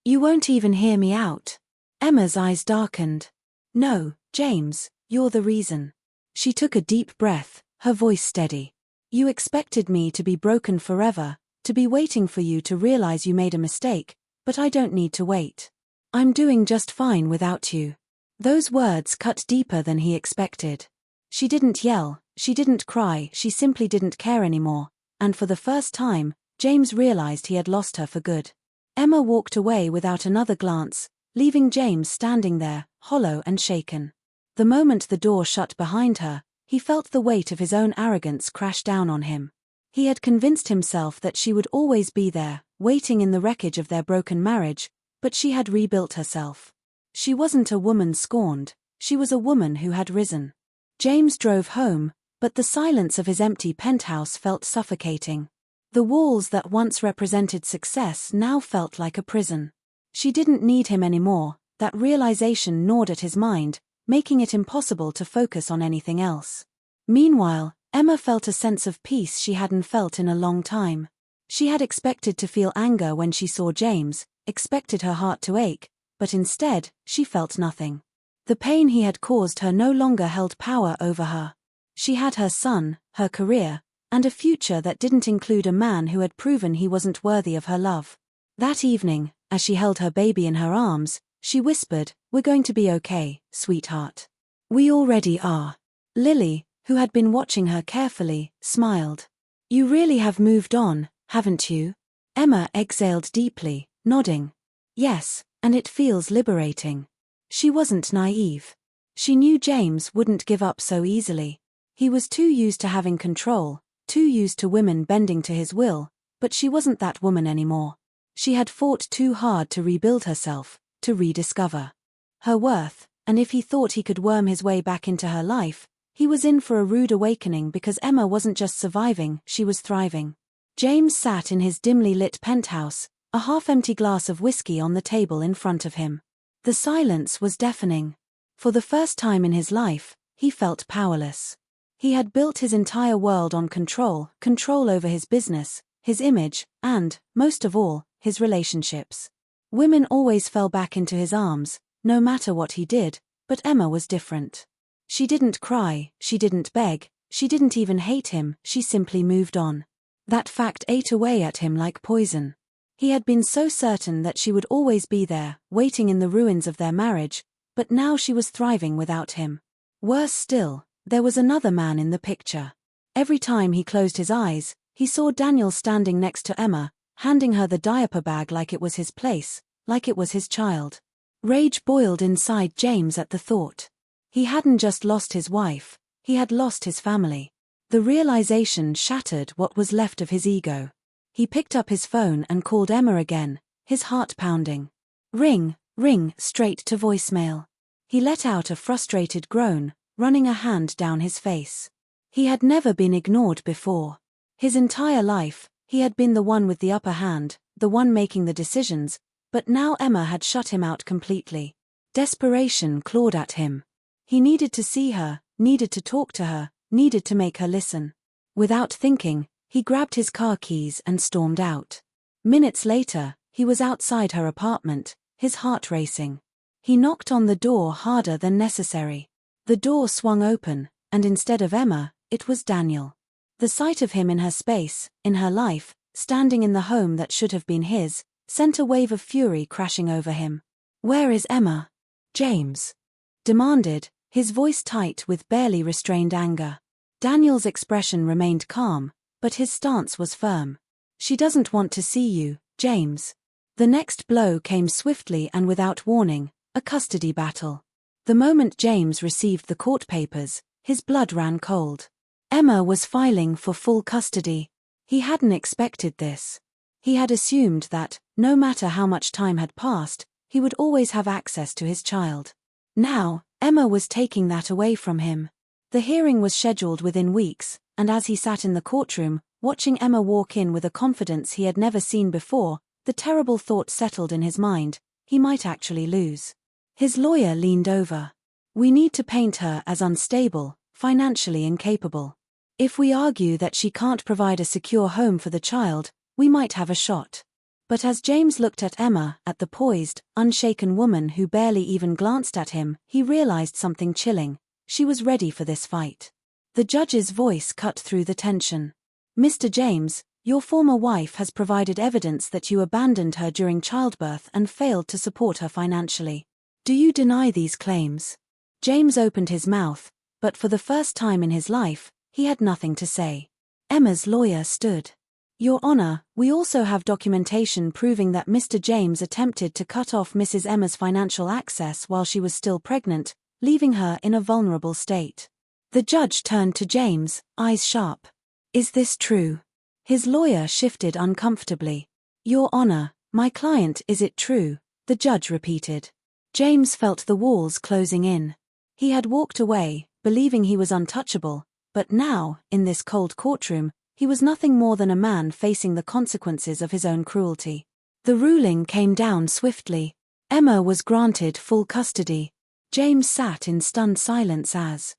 A: You won't even hear me out." Emma's eyes darkened. "No, James, you're the reason." She took a deep breath, her voice steady. "You expected me to be broken forever, to be waiting for you to realize you made a mistake, but I don't need to wait. I'm doing just fine without you." Those words cut deeper than he expected. She didn't yell, she didn't cry, she simply didn't care anymore, and for the first time, James realized he had lost her for good. Emma walked away without another glance, leaving James standing there, hollow and shaken. The moment the door shut behind her, he felt the weight of his own arrogance crash down on him. He had convinced himself that she would always be there, waiting in the wreckage of their broken marriage, but she had rebuilt herself. She wasn't a woman scorned, she was a woman who had risen. James drove home, but the silence of his empty penthouse felt suffocating. The walls that once represented success now felt like a prison. She didn't need him anymore, that realization gnawed at his mind, making it impossible to focus on anything else. Meanwhile, Emma felt a sense of peace she hadn't felt in a long time. She had expected to feel anger when she saw James, expected her heart to ache, but instead, she felt nothing. The pain he had caused her no longer held power over her. She had her son, her career, and a future that didn't include a man who had proven he wasn't worthy of her love. That evening, as she held her baby in her arms, she whispered, "We're going to be okay, sweetheart." "We already are." Lily, who had been watching her carefully, smiled. "You really have moved on, haven't you?" Emma exhaled deeply, nodding. "Yes, and it feels liberating." She wasn't naive. She knew James wouldn't give up so easily. He was too used to having control, too used to women bending to his will, but she wasn't that woman anymore. She had fought too hard to rebuild herself, to rediscover her worth, and if he thought he could worm his way back into her life, he was in for a rude awakening because Emma wasn't just surviving, she was thriving. James sat in his dimly lit penthouse, a half-empty glass of whiskey on the table in front of him. The silence was deafening. For the first time in his life, he felt powerless. He had built his entire world on control over his business, his image, and, most of all, his relationships. Women always fell back into his arms, no matter what he did, but Emma was different. She didn't cry, she didn't beg, she didn't even hate him, she simply moved on. That fact ate away at him like poison. He had been so certain that she would always be there, waiting in the ruins of their marriage, but now she was thriving without him. Worse still, there was another man in the picture. Every time he closed his eyes, he saw Daniel standing next to Emma, handing her the diaper bag like it was his place, like it was his child. Rage boiled inside James at the thought. He hadn't just lost his wife, he had lost his family. The realization shattered what was left of his ego. He picked up his phone and called Emma again, his heart pounding. Ring, straight to voicemail. He let out a frustrated groan, running a hand down his face. He had never been ignored before. His entire life, he had been the one with the upper hand, the one making the decisions, but now Emma had shut him out completely. Desperation clawed at him. He needed to see her, needed to talk to her, needed to make her listen. Without thinking, he grabbed his car keys and stormed out. Minutes later, he was outside her apartment, his heart racing. He knocked on the door harder than necessary. The door swung open, and instead of Emma, it was Daniel. The sight of him in her space, in her life, standing in the home that should have been his, sent a wave of fury crashing over him. "Where is Emma?" James demanded, his voice tight with barely restrained anger. Daniel's expression remained calm, but his stance was firm. "She doesn't want to see you, James." The next blow came swiftly and without warning, a custody battle. The moment James received the court papers, his blood ran cold. Emma was filing for full custody. He hadn't expected this. He had assumed that, no matter how much time had passed, he would always have access to his child. Now, Emma was taking that away from him. The hearing was scheduled within weeks, and as he sat in the courtroom, watching Emma walk in with a confidence he had never seen before, the terrible thought settled in his mind: he might actually lose. His lawyer leaned over. "We need to paint her as unstable, financially incapable. If we argue that she can't provide a secure home for the child, we might have a shot." But as James looked at Emma, at the poised, unshaken woman who barely even glanced at him, he realized something chilling. She was ready for this fight. The judge's voice cut through the tension. "Mr. James, your former wife has provided evidence that you abandoned her during childbirth and failed to support her financially. Do you deny these claims?" James opened his mouth, but for the first time in his life, he had nothing to say. Emma's lawyer stood. Your Honor, we also have documentation proving that Mr. James attempted to cut off Mrs. Emma's financial access while she was still pregnant, leaving her in a vulnerable state. The judge turned to James, eyes sharp. Is this true? His lawyer shifted uncomfortably. Your Honor, my client, is it true? The judge repeated. James felt the walls closing in. He had walked away, believing he was untouchable, but now, in this cold courtroom, he was nothing more than a man facing the consequences of his own cruelty. The ruling came down swiftly. Emma was granted full custody. James sat in stunned silence as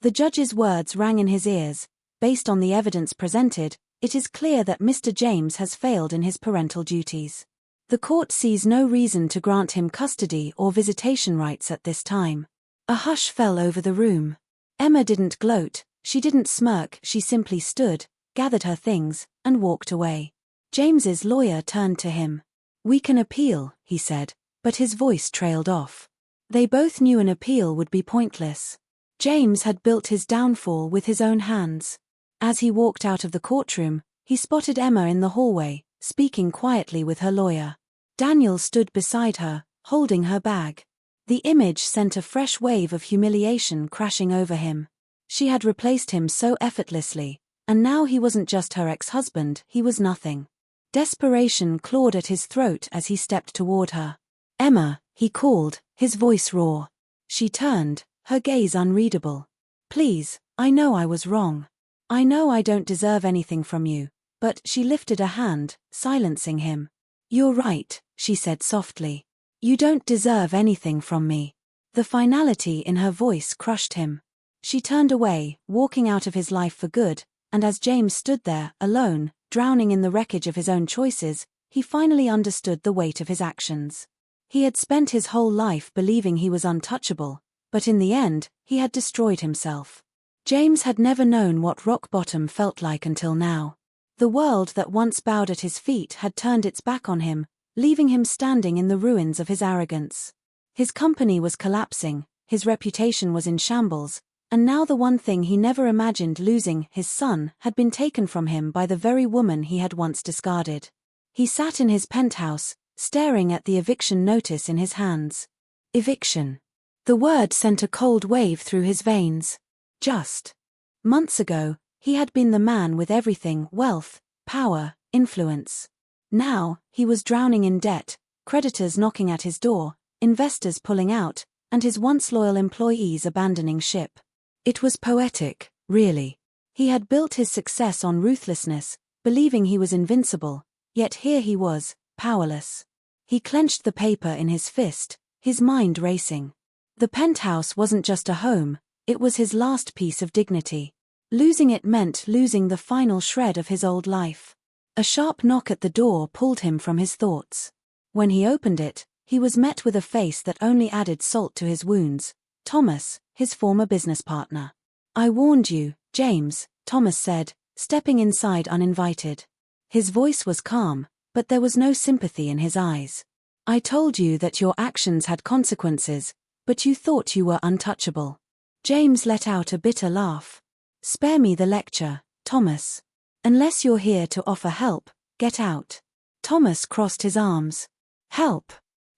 A: the judge's words rang in his ears. Based on the evidence presented, it is clear that Mr. James has failed in his parental duties. The court sees no reason to grant him custody or visitation rights at this time. A hush fell over the room. Emma didn't gloat, she didn't smirk, she simply stood, gathered her things, and walked away. James's lawyer turned to him. We can appeal, he said, but his voice trailed off. They both knew an appeal would be pointless. James had built his downfall with his own hands. As he walked out of the courtroom, he spotted Emma in the hallway, speaking quietly with her lawyer. Daniel stood beside her, holding her bag. The image sent a fresh wave of humiliation crashing over him. She had replaced him so effortlessly, and now he wasn't just her ex-husband, he was nothing. Desperation clawed at his throat as he stepped toward her. Emma, he called, his voice raw. She turned, her gaze unreadable. Please, I know I was wrong. I know I don't deserve anything from you, but she lifted a hand, silencing him. You're right, she said softly. You don't deserve anything from me. The finality in her voice crushed him. She turned away, walking out of his life for good, and as James stood there, alone, drowning in the wreckage of his own choices, he finally understood the weight of his actions. He had spent his whole life believing he was untouchable, but in the end, he had destroyed himself. James had never known what rock bottom felt like until now. The world that once bowed at his feet had turned its back on him, leaving him standing in the ruins of his arrogance. His company was collapsing, his reputation was in shambles, and now the one thing he never imagined losing, his son, had been taken from him by the very woman he had once discarded. He sat in his penthouse, staring at the eviction notice in his hands. Eviction. The word sent a cold wave through his veins. Just months ago, he had been the man with everything: wealth, power, influence. Now, he was drowning in debt, creditors knocking at his door, investors pulling out, and his once loyal employees abandoning ship. It was poetic, really. He had built his success on ruthlessness, believing he was invincible, yet here he was, powerless. He clenched the paper in his fist, his mind racing. The penthouse wasn't just a home, it was his last piece of dignity. Losing it meant losing the final shred of his old life. A sharp knock at the door pulled him from his thoughts. When he opened it, he was met with a face that only added salt to his wounds. Thomas, his former business partner. I warned you, James, Thomas said, stepping inside uninvited. His voice was calm, but there was no sympathy in his eyes. I told you that your actions had consequences, but you thought you were untouchable. James let out a bitter laugh. Spare me the lecture, Thomas. Unless you're here to offer help, get out. Thomas crossed his arms. Help?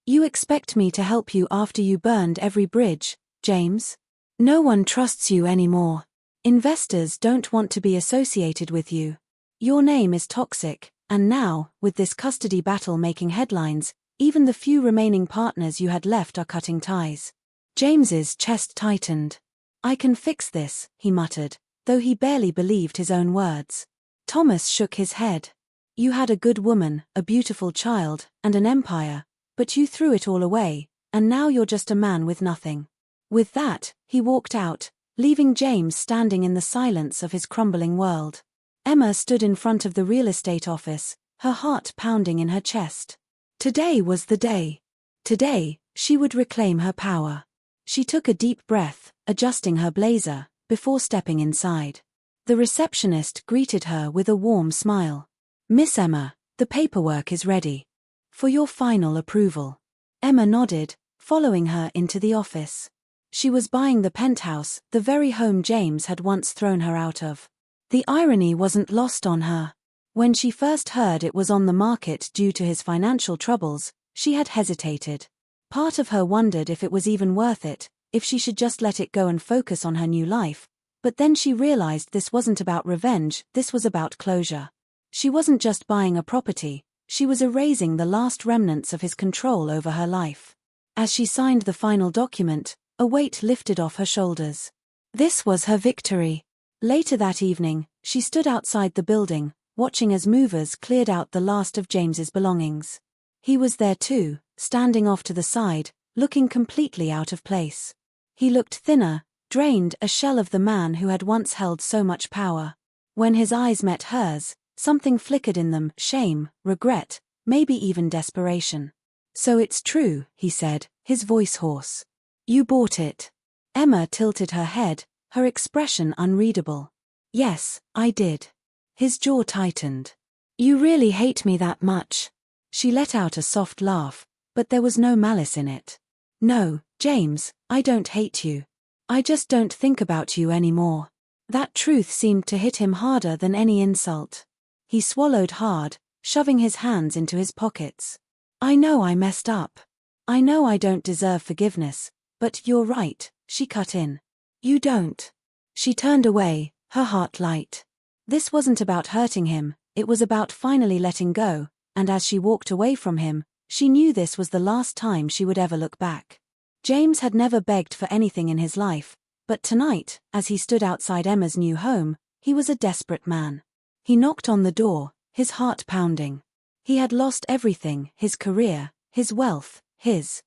A: You expect me to help you after you burned every bridge, James? No one trusts you anymore. Investors don't want to be associated with you. Your name is toxic, and now, with this custody battle making headlines, even the few remaining partners you had left are cutting ties. James's chest tightened. I can fix this, he muttered, though he barely believed his own words. Thomas shook his head. You had a good woman, a beautiful child, and an empire, but you threw it all away, and now you're just a man with nothing. With that, he walked out, leaving James standing in the silence of his crumbling world. Emma stood in front of the real estate office, her heart pounding in her chest. Today was the day. Today, she would reclaim her power. She took a deep breath, adjusting her blazer, before stepping inside. The receptionist greeted her with a warm smile. Miss Emma, the paperwork is ready. For your final approval. Emma nodded, following her into the office. She was buying the penthouse, the very home James had once thrown her out of. The irony wasn't lost on her. When she first heard it was on the market due to his financial troubles, she had hesitated. Part of her wondered if it was even worth it, if she should just let it go and focus on her new life. But then she realized this wasn't about revenge, this was about closure. She wasn't just buying a property, she was erasing the last remnants of his control over her life. As she signed the final document, a weight lifted off her shoulders. This was her victory. Later that evening, she stood outside the building, watching as movers cleared out the last of James's belongings. He was there too, standing off to the side, looking completely out of place. He looked thinner, drained, a shell of the man who had once held so much power. When his eyes met hers, something flickered in them, shame, regret, maybe even desperation. "So it's true," he said, his voice hoarse. "You bought it." Emma tilted her head, her expression unreadable. "Yes, I did." His jaw tightened. "You really hate me that much?" She let out a soft laugh, but there was no malice in it. "No, James, I don't hate you. I just don't think about you anymore." That truth seemed to hit him harder than any insult. He swallowed hard, shoving his hands into his pockets. "I know I messed up. I know I don't deserve forgiveness, but you're right," she cut in. "You don't." She turned away, her heart light. This wasn't about hurting him, it was about finally letting go, and as she walked away from him, she knew this was the last time she would ever look back. James had never begged for anything in his life, but tonight, as he stood outside Emma's new home, he was a desperate man. He knocked on the door, his heart pounding. He had lost everything, his career, his wealth, his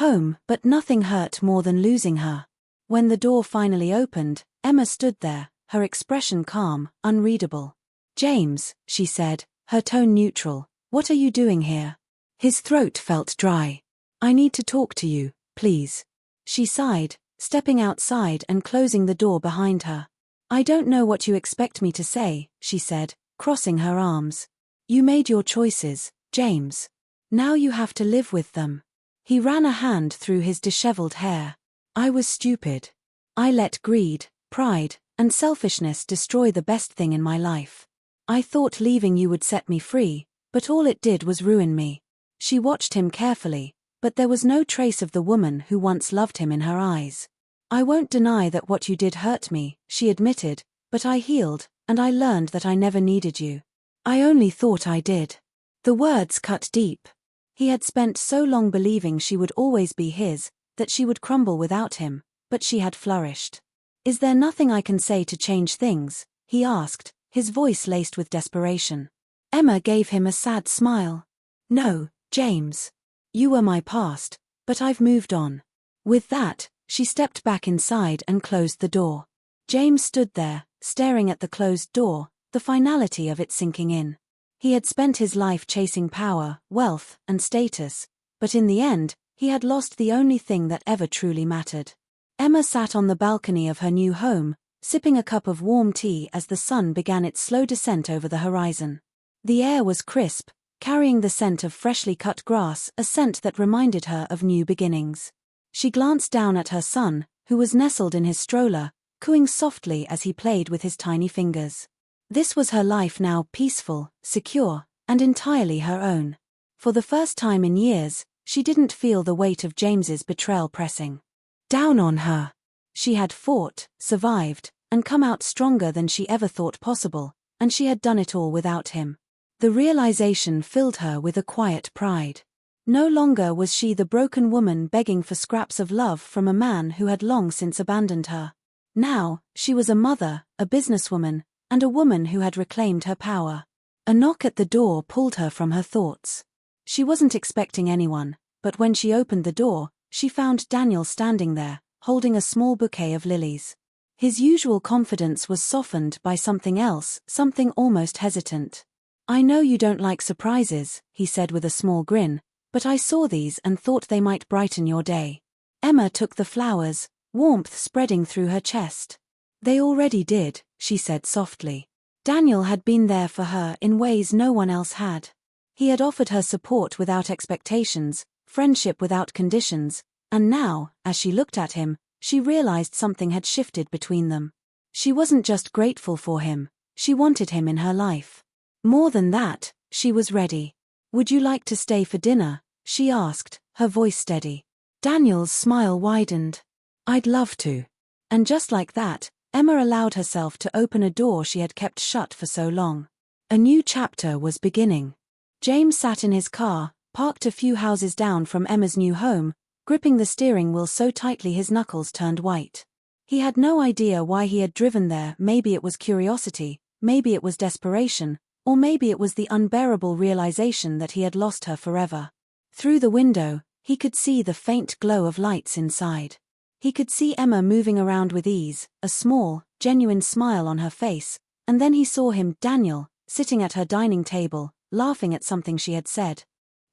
A: home, but nothing hurt more than losing her. When the door finally opened, Emma stood there, her expression calm, unreadable. "James," she said, her tone neutral, "what are you doing here?" His throat felt dry. "I need to talk to you, please." She sighed, stepping outside and closing the door behind her. "I don't know what you expect me to say," she said, crossing her arms. "You made your choices, James. Now you have to live with them." He ran a hand through his disheveled hair. "I was stupid. I let greed, pride, and selfishness destroy the best thing in my life. I thought leaving you would set me free, but all it did was ruin me." She watched him carefully, but there was no trace of the woman who once loved him in her eyes. "I won't deny that what you did hurt me," she admitted, "but I healed, and I learned that I never needed you. I only thought I did." The words cut deep. He had spent so long believing she would always be his, that she would crumble without him, but she had flourished. "Is there nothing I can say to change things?" he asked, his voice laced with desperation. Emma gave him a sad smile. "No, James. You were my past, but I've moved on." With that, she stepped back inside and closed the door. James stood there, staring at the closed door, the finality of it sinking in. He had spent his life chasing power, wealth, and status, but in the end, he had lost the only thing that ever truly mattered. Emma sat on the balcony of her new home, sipping a cup of warm tea as the sun began its slow descent over the horizon. The air was crisp, carrying the scent of freshly cut grass, a scent that reminded her of new beginnings. She glanced down at her son, who was nestled in his stroller, cooing softly as he played with his tiny fingers. This was her life now, peaceful, secure, and entirely her own. For the first time in years, she didn't feel the weight of James's betrayal pressing down on her. She had fought, survived, and come out stronger than she ever thought possible, and she had done it all without him. The realization filled her with a quiet pride. No longer was she the broken woman begging for scraps of love from a man who had long since abandoned her. Now, she was a mother, a businesswoman, and a woman who had reclaimed her power. A knock at the door pulled her from her thoughts. She wasn't expecting anyone, but when she opened the door, she found Daniel standing there, holding a small bouquet of lilies. His usual confidence was softened by something else, something almost hesitant. "I know you don't like surprises," he said with a small grin, "but I saw these and thought they might brighten your day." Emma took the flowers, warmth spreading through her chest. "They already did," she said softly. Daniel had been there for her in ways no one else had. He had offered her support without expectations, friendship without conditions, and now, as she looked at him, she realized something had shifted between them. She wasn't just grateful for him, she wanted him in her life. More than that, she was ready. "Would you like to stay for dinner?" she asked, her voice steady. Daniel's smile widened. "I'd love to." And just like that, Emma allowed herself to open a door she had kept shut for so long. A new chapter was beginning. James sat in his car, parked a few houses down from Emma's new home, gripping the steering wheel so tightly his knuckles turned white. He had no idea why he had driven there. Maybe it was curiosity, maybe it was desperation, or maybe it was the unbearable realization that he had lost her forever. Through the window, he could see the faint glow of lights inside. He could see Emma moving around with ease, a small, genuine smile on her face, and then he saw him, Daniel, sitting at her dining table, laughing at something she had said.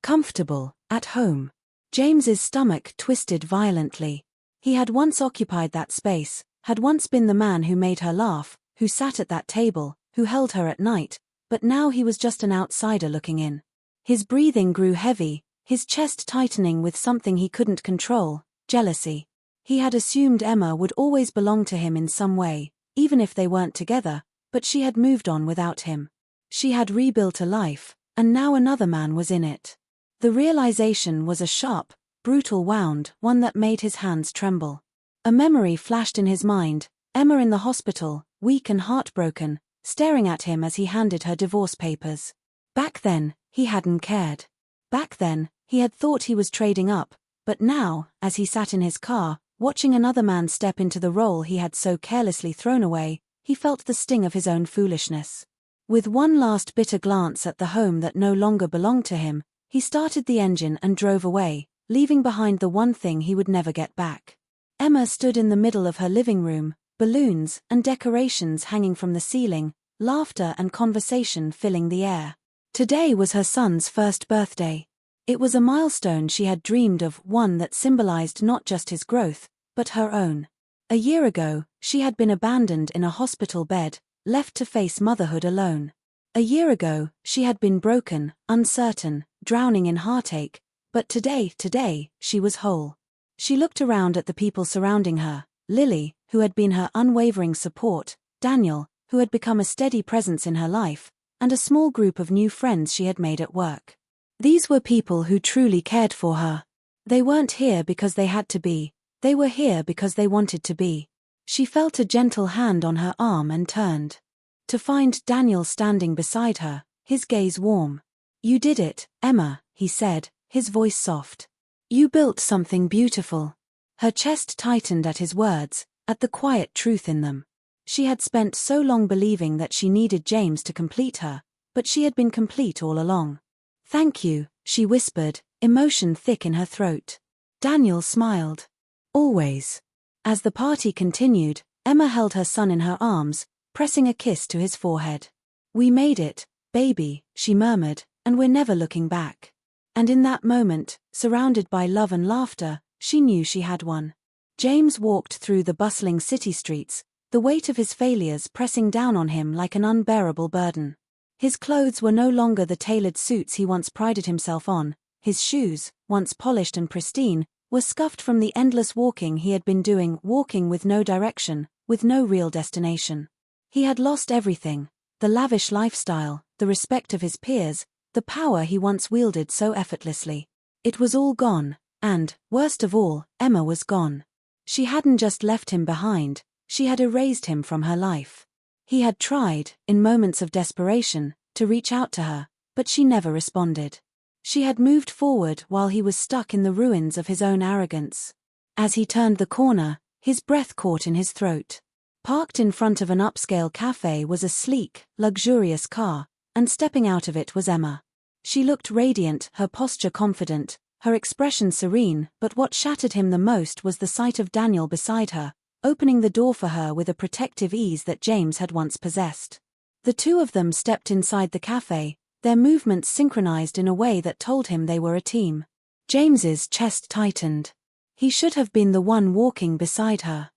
A: Comfortable, at home. James's stomach twisted violently. He had once occupied that space, had once been the man who made her laugh, who sat at that table, who held her at night, but now he was just an outsider looking in. His breathing grew heavy, his chest tightening with something he couldn't control, jealousy. He had assumed Emma would always belong to him in some way, even if they weren't together, but she had moved on without him. She had rebuilt a life, and now another man was in it. The realization was a sharp, brutal wound, one that made his hands tremble. A memory flashed in his mind, Emma in the hospital, weak and heartbroken, staring at him as he handed her divorce papers. Back then, he hadn't cared. Back then, he had thought he was trading up, but now, as he sat in his car, watching another man step into the role he had so carelessly thrown away, he felt the sting of his own foolishness. With one last bitter glance at the home that no longer belonged to him, he started the engine and drove away, leaving behind the one thing he would never get back. Emma stood in the middle of her living room, balloons and decorations hanging from the ceiling, laughter and conversation filling the air. Today was her son's first birthday. It was a milestone she had dreamed of, one that symbolized not just his growth, but her own. A year ago, she had been abandoned in a hospital bed, left to face motherhood alone. A year ago, she had been broken, uncertain, drowning in heartache, but today, she was whole. She looked around at the people surrounding her, Lily, who had been her unwavering support, Daniel, who had become a steady presence in her life, and a small group of new friends she had made at work. These were people who truly cared for her. They weren't here because they had to be, they were here because they wanted to be. She felt a gentle hand on her arm and turned. To find Daniel standing beside her, his gaze warm. "You did it, Emma," he said, his voice soft. "You built something beautiful." Her chest tightened at his words, at the quiet truth in them. She had spent so long believing that she needed James to complete her, but she had been complete all along. "Thank you," she whispered, emotion thick in her throat. Daniel smiled. "Always." As the party continued, Emma held her son in her arms, pressing a kiss to his forehead. "We made it, baby," she murmured, "and we're never looking back." And in that moment, surrounded by love and laughter, she knew she had won. James walked through the bustling city streets, the weight of his failures pressing down on him like an unbearable burden. His clothes were no longer the tailored suits he once prided himself on, his shoes, once polished and pristine, were scuffed from the endless walking he had been doing, walking with no direction, with no real destination. He had lost everything, the lavish lifestyle, the respect of his peers, the power he once wielded so effortlessly. It was all gone, and, worst of all, Emma was gone. She hadn't just left him behind, she had erased him from her life. He had tried, in moments of desperation, to reach out to her, but she never responded. She had moved forward while he was stuck in the ruins of his own arrogance. As he turned the corner, his breath caught in his throat. Parked in front of an upscale cafe was a sleek, luxurious car, and stepping out of it was Emma. She looked radiant, her posture confident, her expression serene, but what shattered him the most was the sight of Daniel beside her, opening the door for her with a protective ease that James had once possessed. The two of them stepped inside the cafe, their movements synchronized in a way that told him they were a team. James's chest tightened. He should have been the one walking beside her.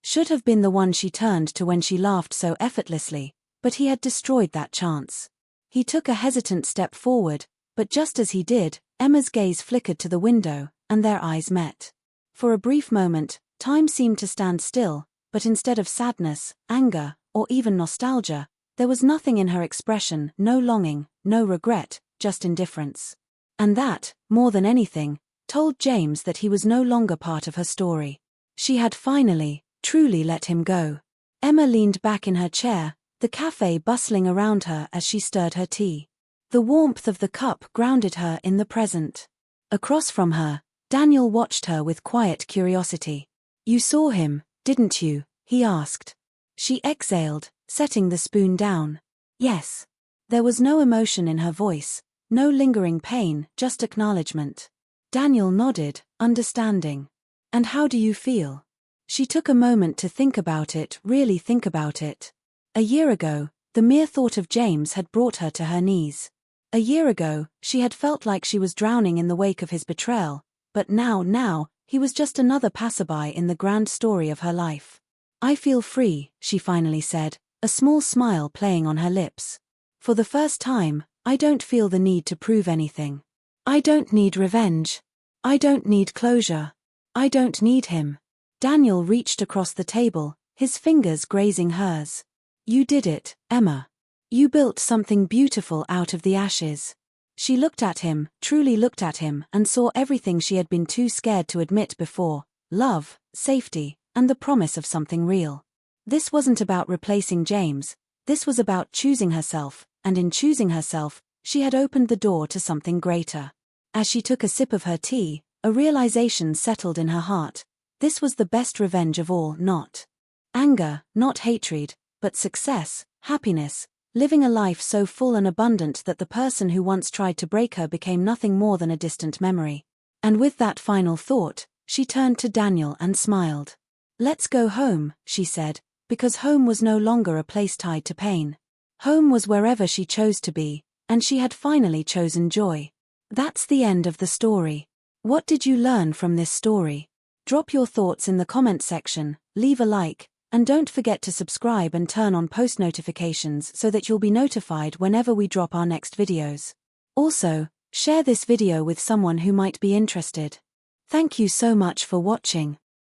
A: Should have been the one she turned to when she laughed so effortlessly, but he had destroyed that chance. He took a hesitant step forward, but just as he did, Emma's gaze flickered to the window, and their eyes met. For a brief moment, time seemed to stand still, but instead of sadness, anger, or even nostalgia, There was nothing in her expression, no longing, no regret, just indifference. And that, more than anything, told James that he was no longer part of her story. She had finally, truly let him go. Emma leaned back in her chair, the cafe bustling around her as she stirred her tea. The warmth of the cup grounded her in the present. Across from her, Daniel watched her with quiet curiosity. "You saw him, didn't you?" he asked. She exhaled, setting the spoon down. "Yes." There was no emotion in her voice, no lingering pain, just acknowledgement. Daniel nodded, understanding. "And how do you feel?" She took a moment to think about it, really think about it. A year ago, the mere thought of James had brought her to her knees. A year ago, she had felt like she was drowning in the wake of his betrayal, but now, he was just another passerby in the grand story of her life. "I feel free," she finally said, a small smile playing on her lips. "For the first time, I don't feel the need to prove anything. I don't need revenge. I don't need closure. I don't need him." Daniel reached across the table, his fingers grazing hers. "You did it, Emma. You built something beautiful out of the ashes." She looked at him, truly looked at him, and saw everything she had been too scared to admit before: love, safety, and the promise of something real. This wasn't about replacing James, this was about choosing herself, and in choosing herself, she had opened the door to something greater. As she took a sip of her tea, a realization settled in her heart. This was the best revenge of all, not anger, not hatred, but success, happiness, living a life so full and abundant that the person who once tried to break her became nothing more than a distant memory. And with that final thought, she turned to Daniel and smiled. "Let's go home," she said, because home was no longer a place tied to pain. Home was wherever she chose to be, and she had finally chosen joy. That's the end of the story. What did you learn from this story? Drop your thoughts in the comment section, leave a like, and don't forget to subscribe and turn on post notifications so that you'll be notified whenever we drop our next videos. Also, share this video with someone who might be interested. Thank you so much for watching.